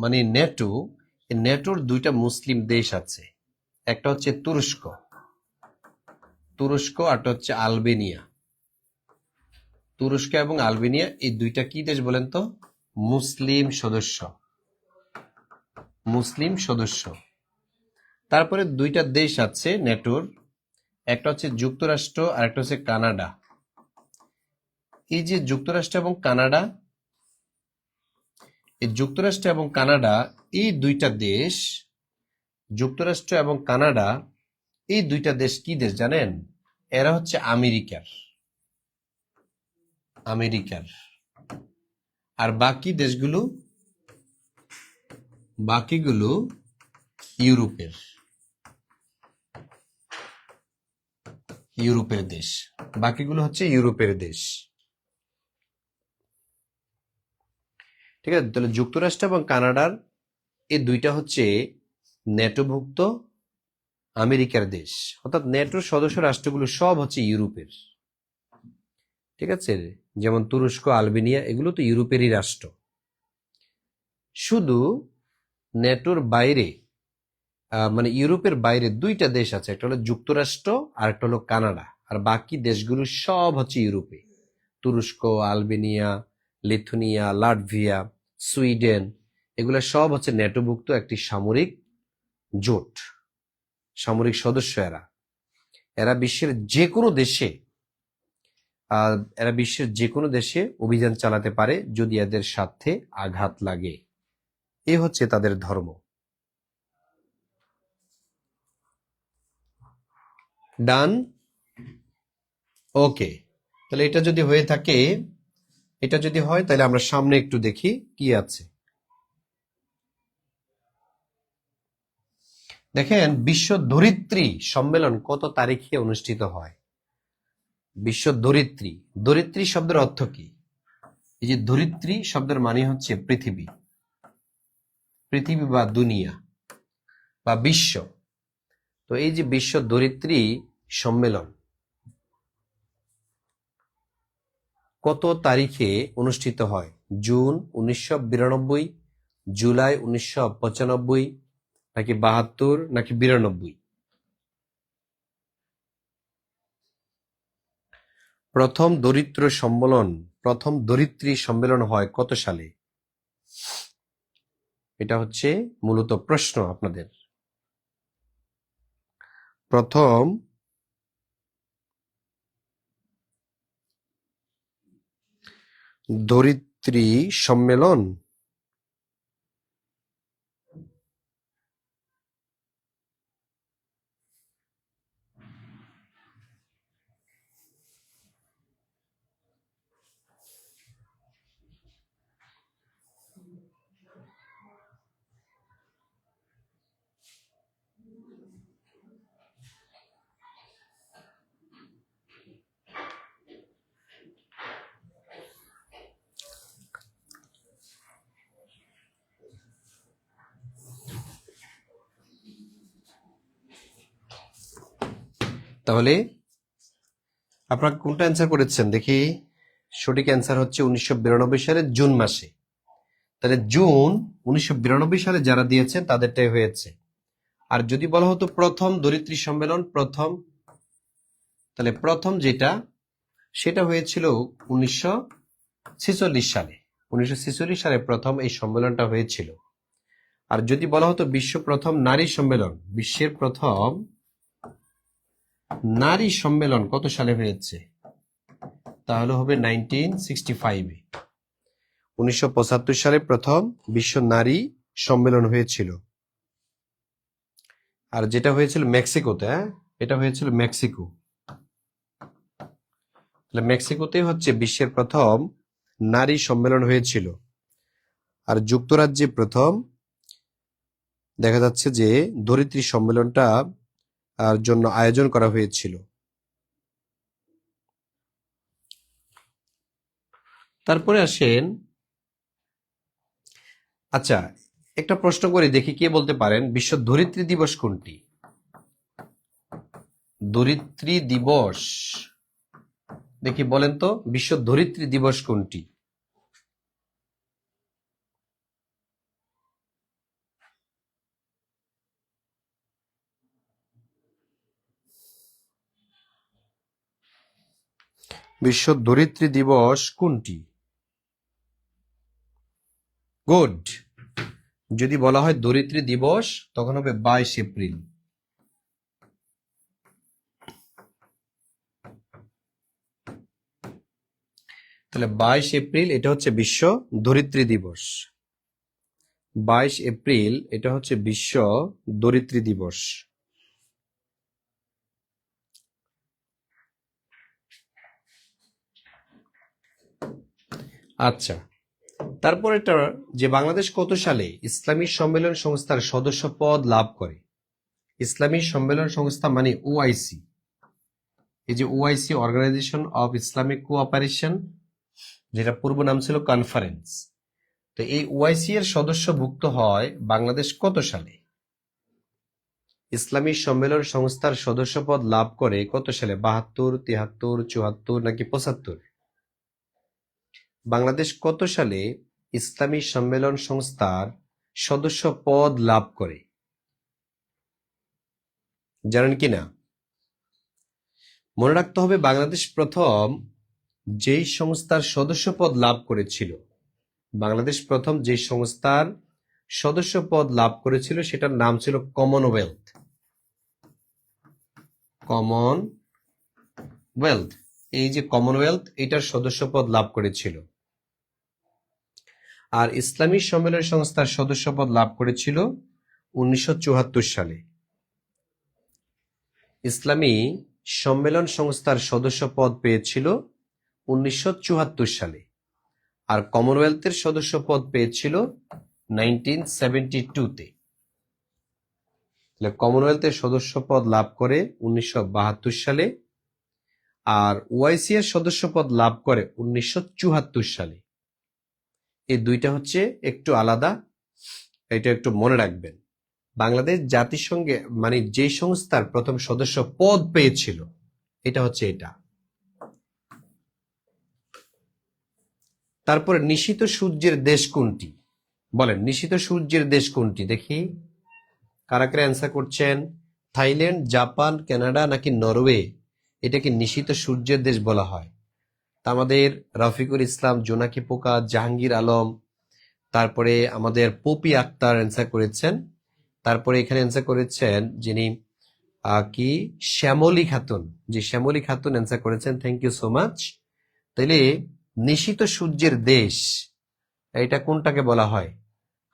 মানে নেটোর 2টা মুসলিম দেশ আছে। একটা হচ্ছে তুরস্ক, আর হচ্ছে আলবেনিয়া। তুরস্ক এবং আলবেনিয়া, এই 2টা কি দেশ বলেন তো? মুসলিম সদস্য। তারপরে 2টা দেশ আছে নেটোর, একটা হচ্ছে যুক্তরাষ্ট্র আর একটা হচ্ছে কানাডা। এই যে যুক্তরাষ্ট্র এবং কানাডা, এই 2টা দেশ, যুক্তরাষ্ট্র এবং কানাডা, এই 2টা দেশ কি দেশ জানেন? এরা হচ্ছে আমেরিকার। আর বাকিগুলো ইউরোপের দেশ। বাকিগুলো হচ্ছে ইউরোপের দেশ। ঠিক আছে, তাহলে যুক্তরাষ্ট্র এবং কানাডার এই 2টা হচ্ছে নেটোভুক্ত আমেরিকার দেশ। অর্থাৎ নেটোর সদস্য রাষ্ট্রগুলো সব হচ্ছে ইউরোপের। ঠিক আছে, যেমন তুরস্ক, আলবেনিয়া, এগুলো তো ইউরোপেরই রাষ্ট্র। শুধু নেটোর বাইরে মানে ইউরোপের বাইরে 2টা দেশ আছে, একটা হলো যুক্তরাষ্ট্র আর একটা হলো কানাডা। আর বাকি দেশগুলো সব হচ্ছে ইউরোপে। তুরস্ক, আলবেনিয়া, লিথুনিয়া, লাটভিয়া, সুইডেন, এগুলো সব হচ্ছে নেটোভুক্ত একটি সামরিক জোট, সামরিক সদস্য। এরা বিশ্বের যে কোনো দেশে অভিযান চালাতে পারে যদি এদের স্বার্থে আঘাত লাগে। এ হচ্ছে তাদের ধর্ম। ডান? ওকে, তাহলে এটা যদি হয় তাহলে আমরা সামনে একটু দেখি কি আছে। দেখেন, বিশ্ব ধরিত্রী সম্মেলন কত তারিখে অনুষ্ঠিত হয়? বিশ্ব ধরিত্রী শব্দের অর্থ কি? এই যে ধরিত্রী শব্দের মানে হচ্ছে পৃথিবী বা দুনিয়া বা বিশ্ব। তো এই যে বিশ্ব ধরিত্রী সম্মেলন কত তারিখে অনুষ্ঠিত হয়? জুন 1992, জুলাই 1995, নাকি 72, নাকি 92? প্রথম ধরিত্রী সম্মেলন হয় কত সালে? এটা হচ্ছে মূলত প্রশ্ন আপনাদের। প্রথম ধরিত্রী সম্মেলন তাহলে আপনারা কোনটা অ্যান্সার করেছেন দেখি? সঠিক অ্যান্সার হচ্ছে 1992 সালের জুন মাসে। তাহলে জুন 1992 সালে যারা দিয়েছেন তাদেরটাই হয়েছে। আর যদি বলা হতো প্রথম ধরিত্রী সম্মেলন তাহলে প্রথম যেটা সেটা হয়েছিল 1946 সালে। 1946 সালে প্রথম এই সম্মেলনটা হয়েছিল। আর যদি বলা হতো বিশ্বের প্রথম নারী সম্মেলন কত সালে হয়েছে, তাহলে হবে 1965-এ। 1975 সালে প্রথম বিশ্ব নারী সম্মেলন হয়েছিল। আর যেটা হয়েছিল মেক্সিকোতে, এটা হয়েছিল মেক্সিকো। তাহলে মেক্সিকোতে হচ্ছে বিশ্বের প্রথম নারী সম্মেলন হয়েছিল। আর যুক্তরাজ্যে প্রথম দেখা যাচ্ছে যে ধরিত্রী সম্মেলনটা জন্য আয়োজন করা হয়েছিল। তারপরে আসেন, আচ্ছা একটা প্রশ্ন করে দেখি কে বলতে পারেন বিশ্ব ধরিত্রী দিবস কোনটি? ধরিত্রী দিবস দেখি বলেন তো, বিশ্ব ধরিত্রী দিবস কোনটি? বিশ্ব ধরিত্রী দিবস কোনটি? গুড। যদি বলা হয় ধরিত্রী দিবস তখন হবে 22 এপ্রিল। তাহলে 22 এপ্রিল এটা হচ্ছে বিশ্ব ধরিত্রী দিবস। 22 এপ্রিল এটা হচ্ছে বিশ্ব ধরিত্রী দিবস। আচ্ছা, তারপর এটা যে বাংলাদেশ কত সালে ইসলামী সম্মেলন সংস্থার সদস্য পদ লাভ করে? ইসলামী সম্মেলন সংস্থা মানে ওআইসি। এই যে OIC, organisation of Islamic cooperation, যেটা পূর্ব নাম ছিল কনফারেন্স। তো এই ওআইসি এর সদস্যভুক্ত হয় বাংলাদেশ কত সালে? ইসলামী সম্মেলন সংস্থার সদস্যপদ লাভ করে কত সালে? 72, 73, 74, নাকি 75? বাংলাদেশ কত সালে ইসলামী সম্মেলন সংস্থার সদস্য পদ লাভ করে জানেন কিনা? মনে রাখতে হবে বাংলাদেশ প্রথম যেই সংস্থার সদস্য পদ লাভ করেছিল, বাংলাদেশ প্রথম যে সংস্থার সদস্য পদ লাভ করেছিল সেটার নাম ছিল কমনওয়েলথ। কমনওয়েলথ, এই যে কমনওয়েলথ এটার সদস্য পদ লাভ করেছিল। আর ইসলামী সম্মেলন সংস্থার সদস্যপদ লাভ করেছিল 1974 সালে। ইসলামী সম্মেলন সংস্থার সদস্যপদ পেয়েছিল 1974 সালে। আর কমনওয়েলথের সদস্যপদ পেয়েছিল 1972-তে। কমনওয়েলথের সদস্যপদ লাভ করে 1972 সালে, আর ওআইসি এর সদস্যপদ লাভ করে 1974 সালে। এই দুইটা হচ্ছে একটু আলাদা, এটা একটু মনে রাখবেন। বাংলাদেশ জাতিসংঘে মানে যে সংস্থার প্রথম সদস্য পদ পেয়েছিল, এটা হচ্ছে এটা। তারপরে নিশীথ সূর্যের দেশ কোনটি? বলেন, নিশীথ সূর্যের দেশ কোনটি দেখি। কারা কারা অ্যান্সার করছেন? থাইল্যান্ড, জাপান, কানাডা নাকি নরওয়ে? এটাকে নিশীথ সূর্যের দেশ বলা হয়। তা আমাদের রফিকুল ইসলাম, জোনাকি পোকা, জাহাঙ্গীর আলম, তারপরে আমাদের পপি আক্তার অ্যান্সার করেছেন। তারপরে এখানে অ্যান্সার করেছেন যিনি কি শ্যামলী খাতুন, যে শ্যামলী খাতুন অ্যান্সার করেছেন, থ্যাংক ইউ সো মাচ। তাইলে নিশীথ সূর্যের দেশ এটা কোনটাকে বলা হয়?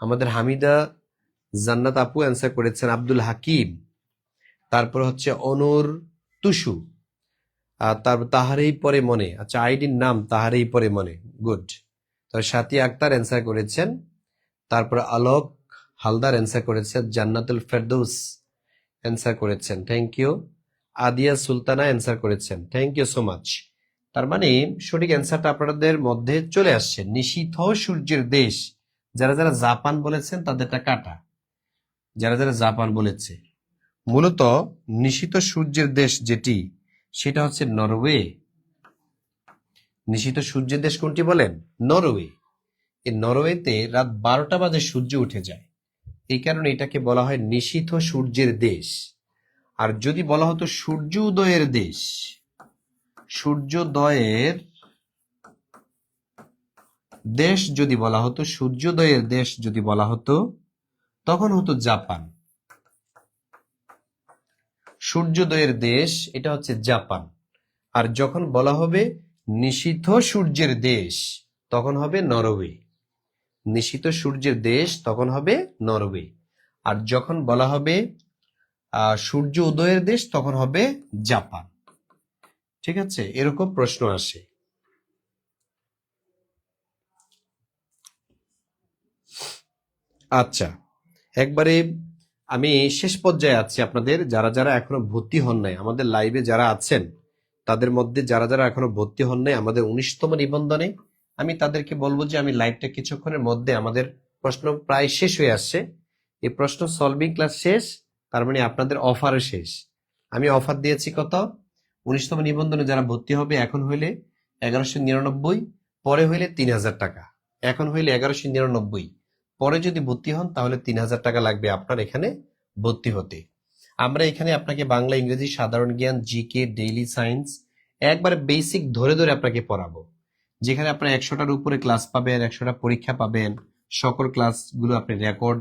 আমাদের হামিদা জান্নাত আপু অ্যান্সার করেছেন আব্দুল হাকিম, তারপর হচ্ছে অনুর তুষু, তারপর তাহারেই পরে মনে, আচ্ছা আইডির নাম তাহারেই পরে মনে, গুড। তারপর সাথী আক্তার অ্যান্সার করেছেন, তারপর আলোক হালদার অ্যান্সার করেছেন, জান্নাতুল ফেরদৌস অ্যান্সার করেছেন, থ্যাংক ইউ। আদিয়া সুলতানা অ্যান্সার করেছেন, থ্যাংক ইউ সো মাচ। তার মানে সঠিক অ্যান্সারটা আপনাদের মধ্যে চলে আসছে, নিশীথ সূর্যের দেশ। যারা যারা জাপান বলেছেন তাদেরটা কাটা, যারা যারা জাপান বলেছে। মূলত নিশীথ সূর্যের দেশ যেটি, সেটা হচ্ছে নরওয়ে। নিশীথ সূর্যের দেশ কোনটি বলেন? নরওয়ে। এই নরওয়েতে রাত 12টা বাজে সূর্য উঠে যায়, এই কারণে এটাকে বলা হয় নিশীথ সূর্যের দেশ। আর যদি বলা হতো সূর্য উদয়ের দেশ, সূর্যোদয়ের দেশ যদি বলা হতো, সূর্যোদয়ের দেশ যদি বলা হতো, তখন হতো জাপান। সূর্যোদয়ের দেশ এটা হচ্ছে জাপান। আর যখন বলা হবে নিশীথ সূর্যের দেশ, তখন হবে নরওয়ে। নিশীথ সূর্যের দেশ তখন হবে নরওয়ে। আর যখন বলা হবে সূর্য উদয়ের দেশ, তখন হবে জাপান। ঠিক আছে, এরকম প্রশ্ন আসে। আচ্ছা, একবারে আমি শেষ পর্যায়ে আছি। আপনাদের যারা যারা এখনো ভর্তি হন নাই, আমাদের লাইভে যারা আছেন, তাদের মধ্যে যারা যারা এখনো ভর্তি হন নাই আমাদের 19তম নিবন্ধনে, আমি তাদেরকে বলবো যে আমি লাইভটা কিছুক্ষণের মধ্যে, আমাদের প্রশ্ন প্রায় শেষ হয়ে আসছে, এই প্রশ্ন সলভিং ক্লাস শেষ, তার মানে আপনাদের অফারও শেষ। আমি অফার দিয়েছি কত? 19তম নিবন্ধনে যারা ভর্তি হবে এখন হইলে 1199, পরে হইলে 3000 টাকা। এখন হইলে 1199, পরে যদি ভর্তি হন তাহলে 3000 টাকা লাগবে আপনার এখানে ভর্তি হতে। আমরা এখানে আপনাকে বাংলা, ইংরেজি, সাধারণ জ্ঞান, জিকে, ডেইলি সায়েন্স একবারে বেসিক ধরে ধরে আপনাকে পড়াবো, যেখানে আপনার 100টার উপরে ক্লাস পাবেন, 100টা পরীক্ষা পাবেন, সকল ক্লাসগুলো আপনি রেকর্ড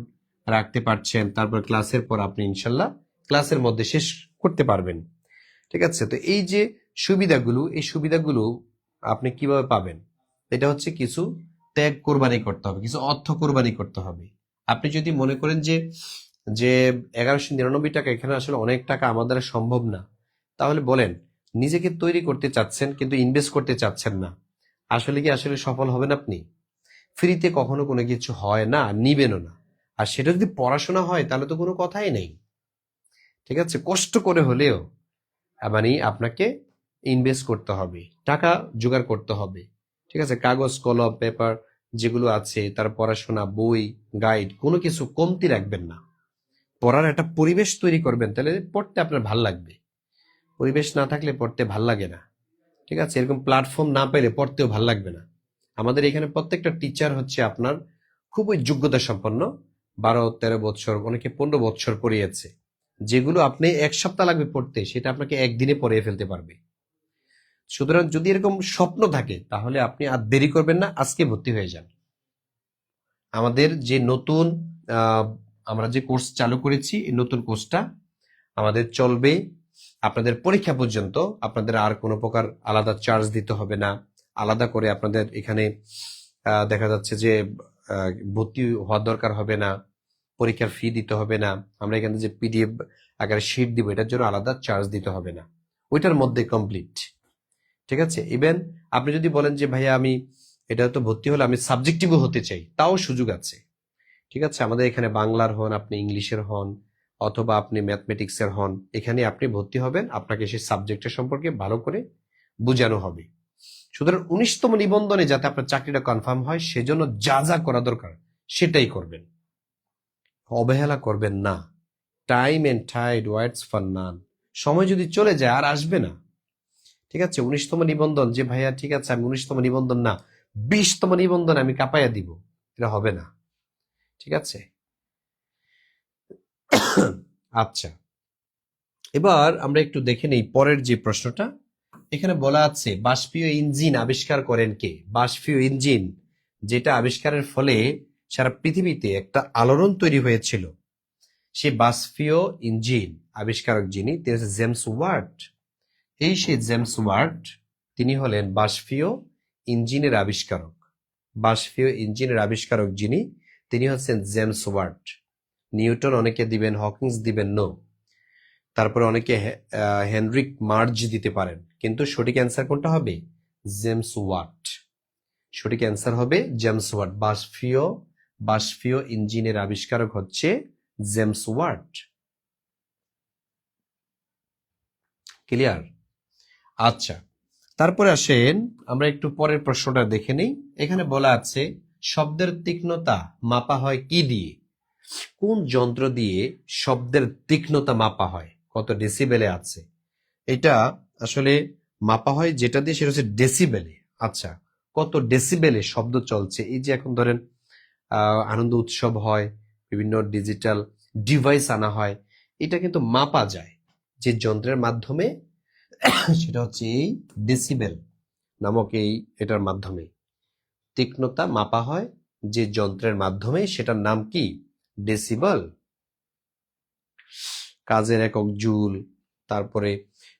রাখতে পারছেন, তারপর ক্লাসের পর আপনি ইনশাল্লাহ ক্লাসের মধ্যে শেষ করতে পারবেন। ঠিক আছে, তো এই যে সুবিধাগুলো, এই সুবিধাগুলো আপনি কিভাবে পাবেন? এটা হচ্ছে কিছু ত্যাগ কোরবানি করতে হবে, কিছু অর্থ কোরবানি করতে হবে। আপনি যদি মনে করেন যে যে 1199 টাকা এখানে আসলে অনেক টাকা আমার দ্বারা সম্ভব না, তাহলে বলেন নিজেকে তৈরি করতে চাচ্ছেন কিন্তু ইনভেস্ট করতে চাচ্ছেন না, আসলে কি আসলে সফল হবেন আপনি? ফ্রিতে কখনো কোনো কিছু হয় না, নিবেনও না। আর সেটা যদি পড়াশোনা হয় তাহলে তো কোনো কথাই নেই। ঠিক আছে, কষ্ট করে হলেও মানে আপনাকে ইনভেস্ট করতে হবে, টাকা জোগাড় করতে হবে। ঠিক আছে, কাগজ কলম পেপার যেগুলো আছে, তার পড়াশোনা বই গাইড কোনো কিছু কমতি রাখবেন না। পড়ার একটা পরিবেশ তৈরি করবেন, তাহলে পড়তে আপনার ভাল লাগবে। পরিবেশ না থাকলে পড়তে ভাল লাগে না। ঠিক আছে, এরকম প্ল্যাটফর্ম না পেলে পড়তেও ভাল লাগবে না। আমাদের এখানে প্রত্যেকটা টিচার হচ্ছে আপনার খুবই যোগ্যতা সম্পন্ন, 12-13 বছর, অনেকে 15 বছর পড়িয়েছে। যেগুলো আপনি 1 সপ্তাহ লাগবে পড়তে, সেটা আপনাকে একদিনে পড়িয়ে ফেলতে পারবে। সুতরাং যদি এরকম স্বপ্ন থাকে তাহলে আপনি আর দেরি করবেন না, আজকে ভর্তি হয়ে যান। আমাদের যে নতুন আমরা যে কোর্স চালু করেছি, এই নতুন কোর্সটা আমাদের চলবে আপনাদের পরীক্ষা পর্যন্ত। আপনাদের আর কোনো প্রকার আলাদা চার্জ দিতে হবে না, আলাদা করে আপনাদের এখানে দেখা যাচ্ছে যে ভর্তি হওয়ার দরকার হবে না, পরীক্ষার ফি দিতে হবে না। আমরা এখানে যে পিডিএফ আকারে শিট দিব, এটার জন্য আলাদা চার্জ দিতে হবে না, ওইটার মধ্যে কমপ্লিট। ঠিক আছে, ইভেন আপনি যদি বলেন যে ভাইয়া আমি এটা তো ভর্তি হলে আমি সাবজেক্টিভও হতে চাই, তাও সুযোগ আছে। ঠিক আছে, আমাদের এখানে বাংলার হন, আপনি ইংলিশের হন, অথবা আপনি ম্যাথমেটিক্সের হন, এখানে আপনি ভর্তি হবেন, আপনাকে সেই সাবজেক্টের সম্পর্কে ভালো করে বোঝানো হবে। সুতরাং 19তম নিবন্ধনে যাতে আপনার চাকরিটা কনফার্ম হয়, সেজন্য যা যা করা দরকার সেটাই করবেন। অবহেলা করবেন না। Time and tide waits for none. সময় যদি চলে যায় আর আসবে না। ঠিক আছে, 19তম নিবন্ধন যে ভাইয়া ঠিক আছে আমি 19তম নিবন্ধন না 20তম নিবন্ধন আমি কাঁপাইয়া দিব, এটা হবে না। ঠিক আছে, আচ্ছা এবার আমরা একটু দেখে নেই পরের যে প্রশ্নটা। এখানে বলা আছে বাষ্পীয় ইঞ্জিন আবিষ্কার করেন কে? বাষ্পীয় ইঞ্জিন যেটা আবিষ্কারের ফলে সারা পৃথিবীতে একটা আলোড়ন তৈরি হয়েছিল, সেই বাষ্পীয় ইঞ্জিন আবিষ্কারক যিনি তিনি হচ্ছে জেমস ওয়াট। এই সেই জেমস ওয়াট, তিনি হলেন বাষ্পীয় ইঞ্জিনের আবিষ্কারক। বাষ্পীয় ইঞ্জিনের আবিষ্কারক যিনি, তিনি হচ্ছেন জেমস ওয়াট। নিউটন অনেকে দিবেন, হকিংস দিবেন নো, তারপরে অনেকে হেনরিক মার্জ দিতে পারেন, কিন্তু সঠিক অ্যান্সার কোনটা হবে? James Watt. সঠিক অ্যান্সার হবে জেমস ওয়াট। বাষ্পীয় ইঞ্জিনের আবিষ্কারক হচ্ছে জেমস ওয়াট। ক্লিয়ার? আচ্ছা, তারপরে আসেন আমরা একটু পরের প্রশ্নটা দেখে নেই। এখানে বলা আছে শব্দের তীক্ষ্ণতা মাপা হয় কি দিয়ে? কোন যন্ত্র দিয়ে শব্দের তীক্ষ্ণতা মাপা হয়? কত ডেসিবেলে আছে এটা আসলে মাপা হয় যেটা দিয়ে, সেটা হচ্ছে ডেসিবেলে। আচ্ছা, কত ডেসিবেলে শব্দ চলছে? এই যে এখন ধরেন আনন্দ উৎসব হয়, বিভিন্ন ডিজিটাল ডিভাইস আনা হয়, এটা কিন্তু মাপা যায় যে যন্ত্রের মাধ্যমে, সেটা হচ্ছে এই ডেসিবেল নামক এটার মাধ্যমে তীক্ষ্ণতা মাপা হয় যে যন্ত্রের মাধ্যমে, সেটার নাম কি? ডেসিবেল। কাজের একক জুল, তারপরে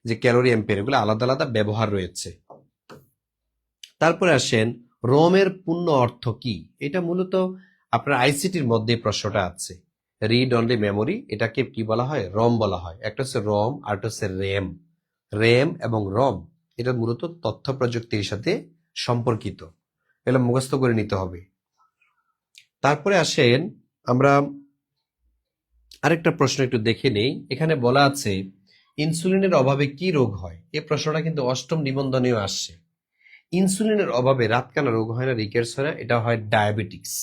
যে ক্যালোরি অ্যাম্পিয়ার, এগুলো আলাদা আলাদা ব্যবহার রয়েছে। তারপরে আসেন রোমের পূর্ণ অর্থ কি? এটা মূলত আপনার আইসিটির মধ্যে প্রশ্নটা আছে। রিড অনলি মেমোরি, এটাকে কি বলা হয়? রম বলা হয়। একটা হচ্ছে রম আর একটা হচ্ছে র্যাম। র্যাম এবং রম এটা মূলত তথ্য প্রযুক্তির সাথে সম্পর্কিত, এগুলো মুখস্থ করে নিতে হবে। তারপরে আসেন আমরা আরেকটা প্রশ্ন একটু দেখে নেই। এখানে বলা আছে ইনসুলিনের অভাবে কি রোগ হয়? এই প্রশ্নটা কিন্তু 8ম নিবন্ধনেও আসছে। ইনসুলিনের অভাবে রাতকানা রোগ হয় না, রিকেটস হয় না, এটা হয় ডায়াবেটিক্স।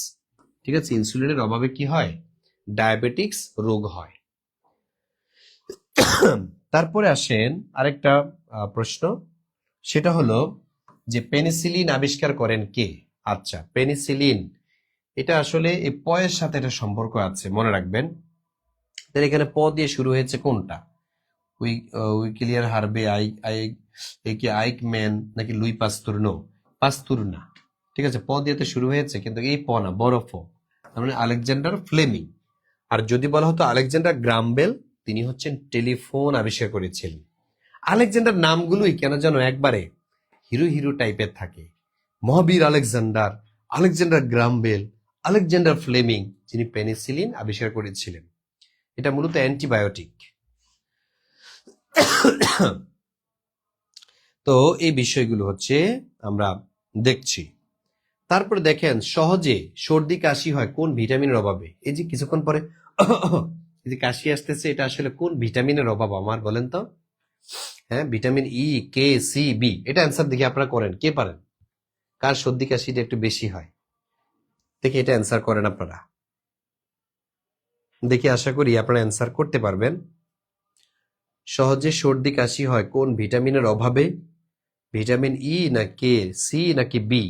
ঠিক আছে, ইনসুলিনের অভাবে কি হয়? ডায়াবেটিক্স রোগ হয়। তারপরে আসেন আরেকটা প্রশ্ন, সেটা হলো যে পেনিসিলিন আবিষ্কার করেন কে? আচ্ছা, পেনিসিলিন এটা আসলে এই পয়ের সাথে এটা সম্পর্ক আছে, মনে রাখবেন। তাহলে এখানে প দিয়ে শুরু হয়েছে কোনটা? উইকিলিয়ার হার্বে আইক ম্যান নাকি লুই পাস্তুর? নো, পাস্তুর না। ঠিক আছে, প দিয়ে তো শুরু হয়েছে, কিন্তু এই প না, বড় প, তার মানে আলেকজান্ডার ফ্লেমিং। আর যদি বলা হতো আলেকজান্ডার গ্রাহাম বেল, তিনি হচ্ছেন টেলিফোন আবিষ্কার করেছিলেন। আলেকজান্ডার নামগুলোই কেন যেন একবারে হিরো হিরো টাইপের থাকে। মহাবীর Alexander, Alexander Graham Bell, Alexander Fleming, যিনি পেনিসিলিন আবিষ্কার করেছিলেন। এটা মূলত অ্যান্টিবায়োটিক। তো এই বিষয়গুলো হচ্ছে আমরা দেখছি। তারপরে দেখেন সহজে সর্দি কাশি হয় কোন ভিটামিনের অভাবে? এই যে কিছুক্ষণ পরে এই যে কাশি আসতেছে, এটা আসলে কোন ভিটামিনের অভাব আমার বলেন তো? হ্যাঁ, ভিটামিন ই, কে, সি, বি। এটা অ্যান্সার দেখি আপনারা করেন, কে পারেন? কার সর্দি কাশিটা একটু বেশি হয় দেখি, এটা অ্যান্সার করেন আপনারা দেখি, আশা করি আপনারা অ্যান্সার করতে পারবেন। সহজে সর্দি কাশি হয় কোন ভিটামিনের অভাবে? ভিটামিন ই না কে, সি নাকি B?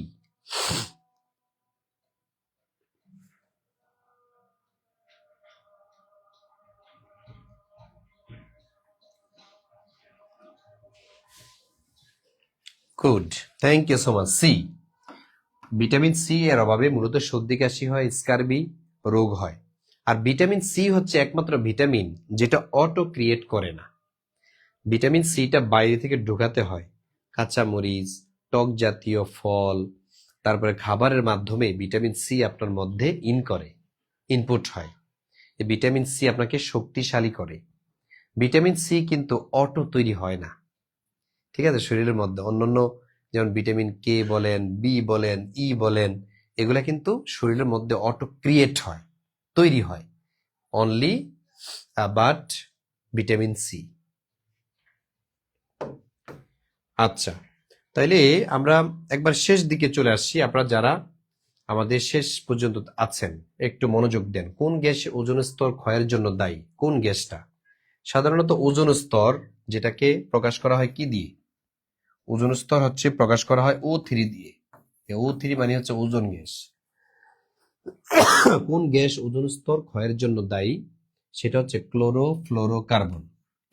Good, thank you so much. C, vitamin C এর অভাবে মূলত সর্দি কাশি হয়, স্কারবি রোগ হয়। আর ভিটামিন সি হচ্ছে একমাত্র ভিটামিন যেটা অটো ক্রিয়েট করে না। ভিটামিন সিটা বাইরে থেকে ঢোকাতে হয়, কাঁচা মরিচ, টক জাতীয় ফল, তারপরে খাবারের মাধ্যমে ভিটামিন সি আপনার মধ্যে ইনপুট হয়। এই ভিটামিন সি আপনাকে শক্তিশালী করে। ভিটামিন সি কিন্তু অটো তৈরি হয় না। ঠিক আছে, শরীরের মধ্যে অন্যান্য যেমন ভিটামিন কে বলেন, বি বলেন, ই বলেন, এগুলা কিন্তু শরীরের মধ্যে অটো ক্রিয়েট হয়, তৈরি হয়। Only but vitamin C. আচ্ছা, তাইলে আমরা একবার শেষ দিকে চলে আসছি। আপনারা যারা আমাদের শেষ পর্যন্ত আছেন, একটু মনোযোগ দেন। কোন গ্যাস ওজোন স্তর ক্ষয়ের জন্য দায়ী? কোন গ্যাসটা? সাধারণত ওজোন স্তর, যেটাকে প্রকাশ করা হয় কি দিয়ে? ওজোন স্তর হচ্ছে প্রকাশ করা হয় O3 দিয়ে। O3 মানে হচ্ছে ওজোন গ্যাস। কোন গ্যাস ওজোন স্তর ক্ষয়ের জন্য দায়ী? সেটা হচ্ছে ক্লোরোফ্লোরোকার্বন।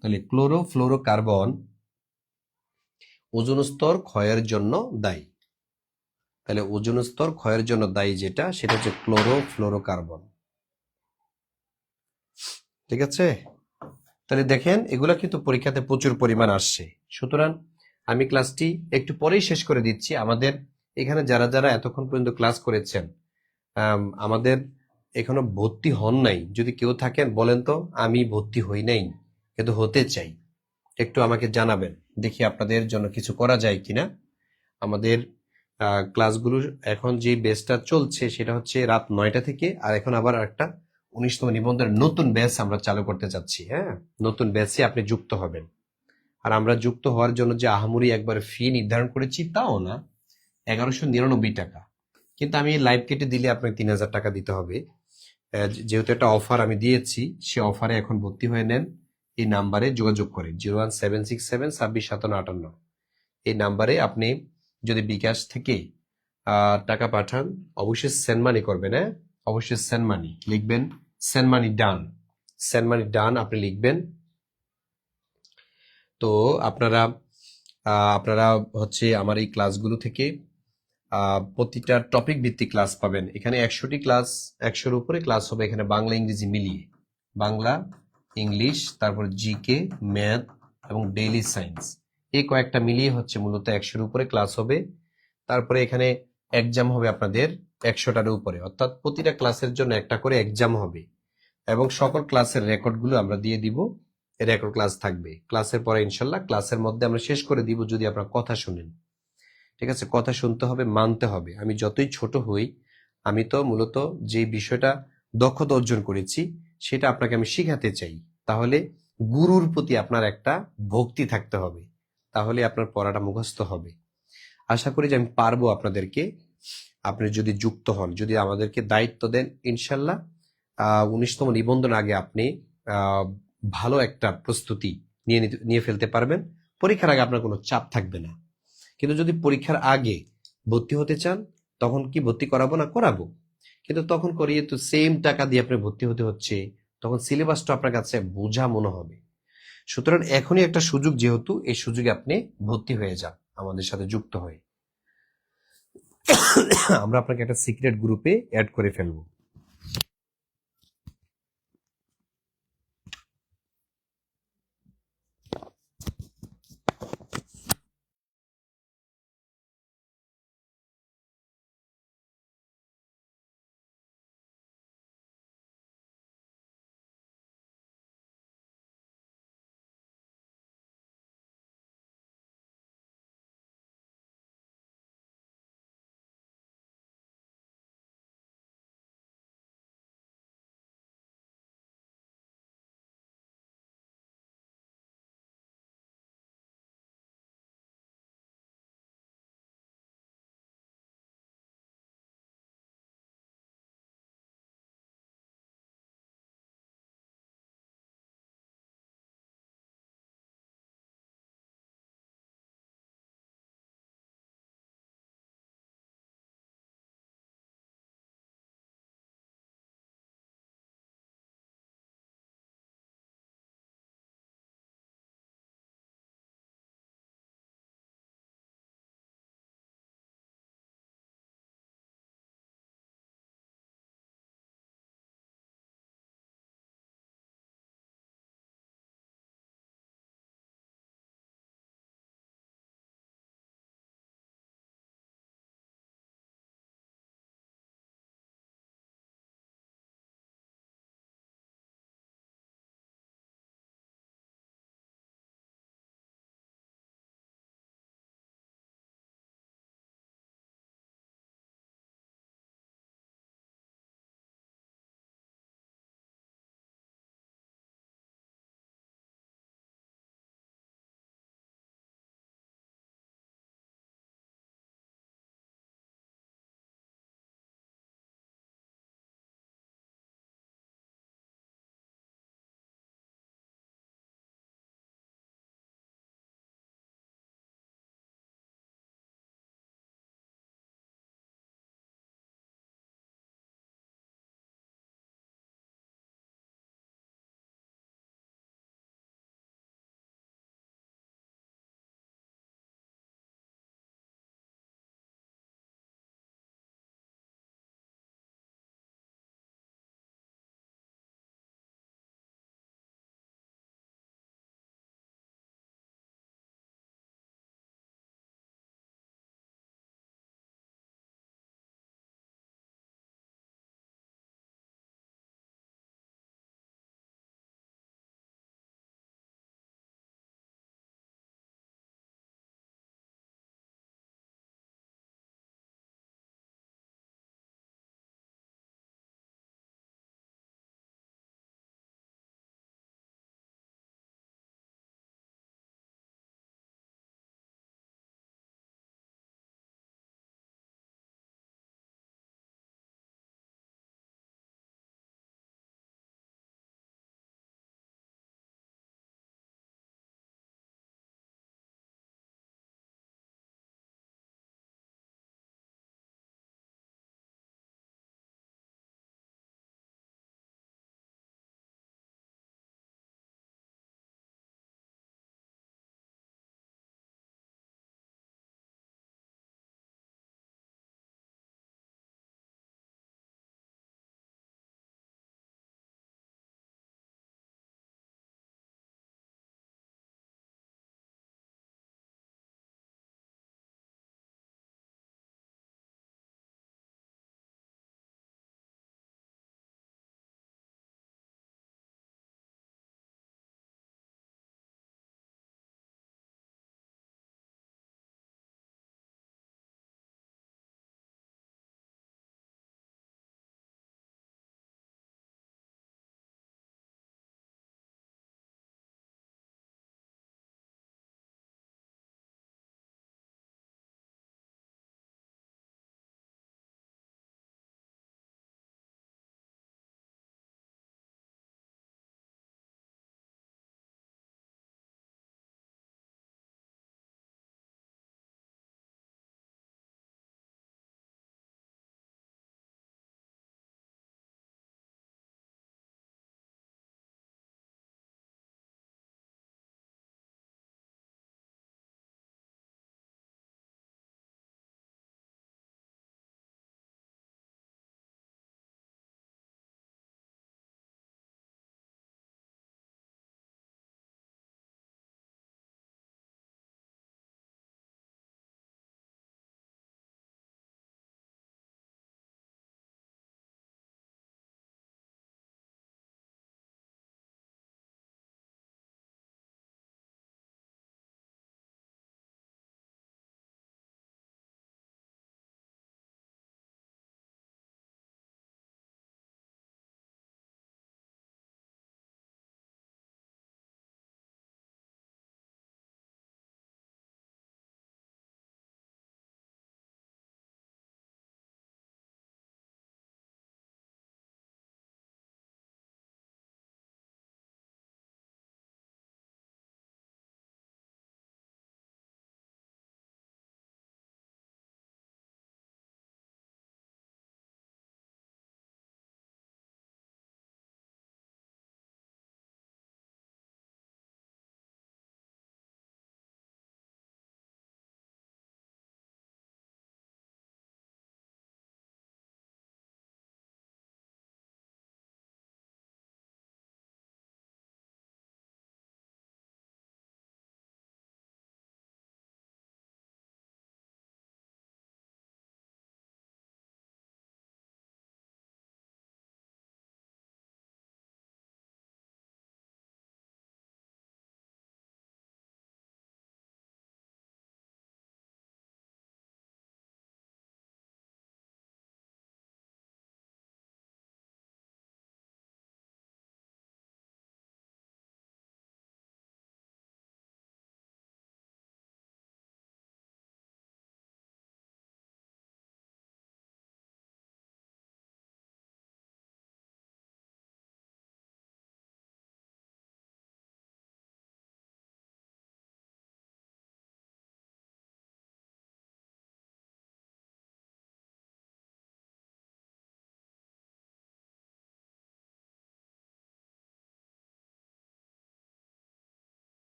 তাহলে ক্লোরোফ্লোরোকার্বন ওজোন স্তর ক্ষয়ের জন্য দায়ী। তাহলে ওজোন স্তর ক্ষয়ের জন্য দায়ী যেটা, সেটা হচ্ছে ক্লোরোফ্লোরোকার্বন। ঠিক আছে? তাহলে দেখেন, এগুলা কিন্তু পরীক্ষাতে প্রচুর পরিমাণ আসছে। সুতরাং আমি ক্লাসটি একটু পরেই শেষ করে দিচ্ছি। আমাদের এখানে যারা যারা এতক্ষণ পর্যন্ত ক্লাস করেছেন, আমাদের এখনো ভর্তি হন নাই, যদি কেউ থাকেন বলেন তো, আমি ভর্তি হই নাই কিন্তু হতে চাই, একটু আমাকে জানাবেন, দেখি আপনাদের জন্য কিছু করা যায় কিনা। আমাদের ক্লাসগুলো এখন যে বেসটা চলছে সেটা হচ্ছে রাত 9টা থেকে, আর এখন আবার একটা 19তম নিবন্ধের নতুন ব্যাচ আমরা চালু করতে চাচ্ছি। হ্যাঁ, নতুন ব্যাচে আপনি যুক্ত হবেন। আর আমরা যুক্ত হওয়ার জন্য যে আহামরি একবার ফি নির্ধারণ করেছি তাও না, 1199 টাকা। কিন্তু আমি লাইভ কেটে দিলে আপনাকে 3000 টাকা দিতে হবে। যেহেতু একটা অফার আমি দিয়েছি, সে অফারে এখন ভর্তি হয়ে নেন। এই নাম্বারে যোগাযোগ করে 01767 265758, এই নাম্বারে আপনি যদি বিকাশ থেকে টাকা পাঠান, অবশ্যই সেন্ড মানি করবেন। হ্যাঁ, অবশ্যই সেন্ড মানি লিখবেন, সেন্ড মানি ডান, সেন্ড মানি ডান আপনি লিখবেন। তো আপনারা আপনারা হচ্ছে আমার এই ক্লাসগুলো থেকে প্রতিটা টপিক ভিত্তিক ক্লাস পাবেন। এখানে 100টি ক্লাস, 100-এর উপরে ক্লাস হবে এখানে, বাংলা ইংরেজি মিলিয়ে। বাংলা, ইংলিশ, তারপর জিকে, ম্যাথ এবং ডেইলি সায়েন্স, এই কয়েকটা মিলিয়ে হচ্ছে মূলত 100-এর উপরে ক্লাস হবে। তারপরে এখানে এক্সাম হবে আপনাদের 100টার উপরে, অর্থাৎ প্রতিটা ক্লাসের জন্য একটা করে এক্সাম হবে। এবং সকল ক্লাসের রেকর্ডগুলো আমরা দিয়ে দিব, রেকর্ড ক্লাস থাকবে। ক্লাসের পরে ইনশাল্লাহ ক্লাসের মধ্যে আমরা শেষ করে দিব যদি আপনারা কথা শুনেন। ঠিক আছে, কথা শুনতে হবে, মানতে হবে। আমি যতই ছোট হই, আমি তো মূলত যে বিষয়টা দক্ষতা অর্জন করেছি সেটা আপনাকে আমি শিখাতে চাই। তাহলে গুরুর প্রতি আপনার একটা ভক্তি থাকতে হবে, তাহলে আপনার পড়াটা মুখস্থ হবে। আশা করি যে আমি পারবো আপনাদেরকে। আপনি যদি যুক্ত হন, যদি আমাদেরকে দায়িত্ব দেন, ইনশাল্লাহ 19তম নিবন্ধন আগে আপনি ভালো একটা প্রস্তুতি নিয়ে ফেলতে পারবেন। পরীক্ষার আগে আপনার কোনো চাপ থাকবে না। কিন্তু যদি পরীক্ষার আগে ভর্তি হতে চান, তখন কি ভর্তি করাবো না? করাবো, কিন্তু তখন করিয়ে তো সেম টাকা দিয়ে আপনি ভর্তি হতে হচ্ছে, তখন সিলেবাসটা আপনার কাছে বোঝা মনে হবে। সুতরাং এখনই একটা সুযোগ, যেহেতু এই সুযোগে আপনি ভর্তি হয়ে যান আমাদের সাথে যুক্ত হয়ে। আমরা আপনাকে একটা সিক্রেট গ্রুপে অ্যাড করে ফেলবো।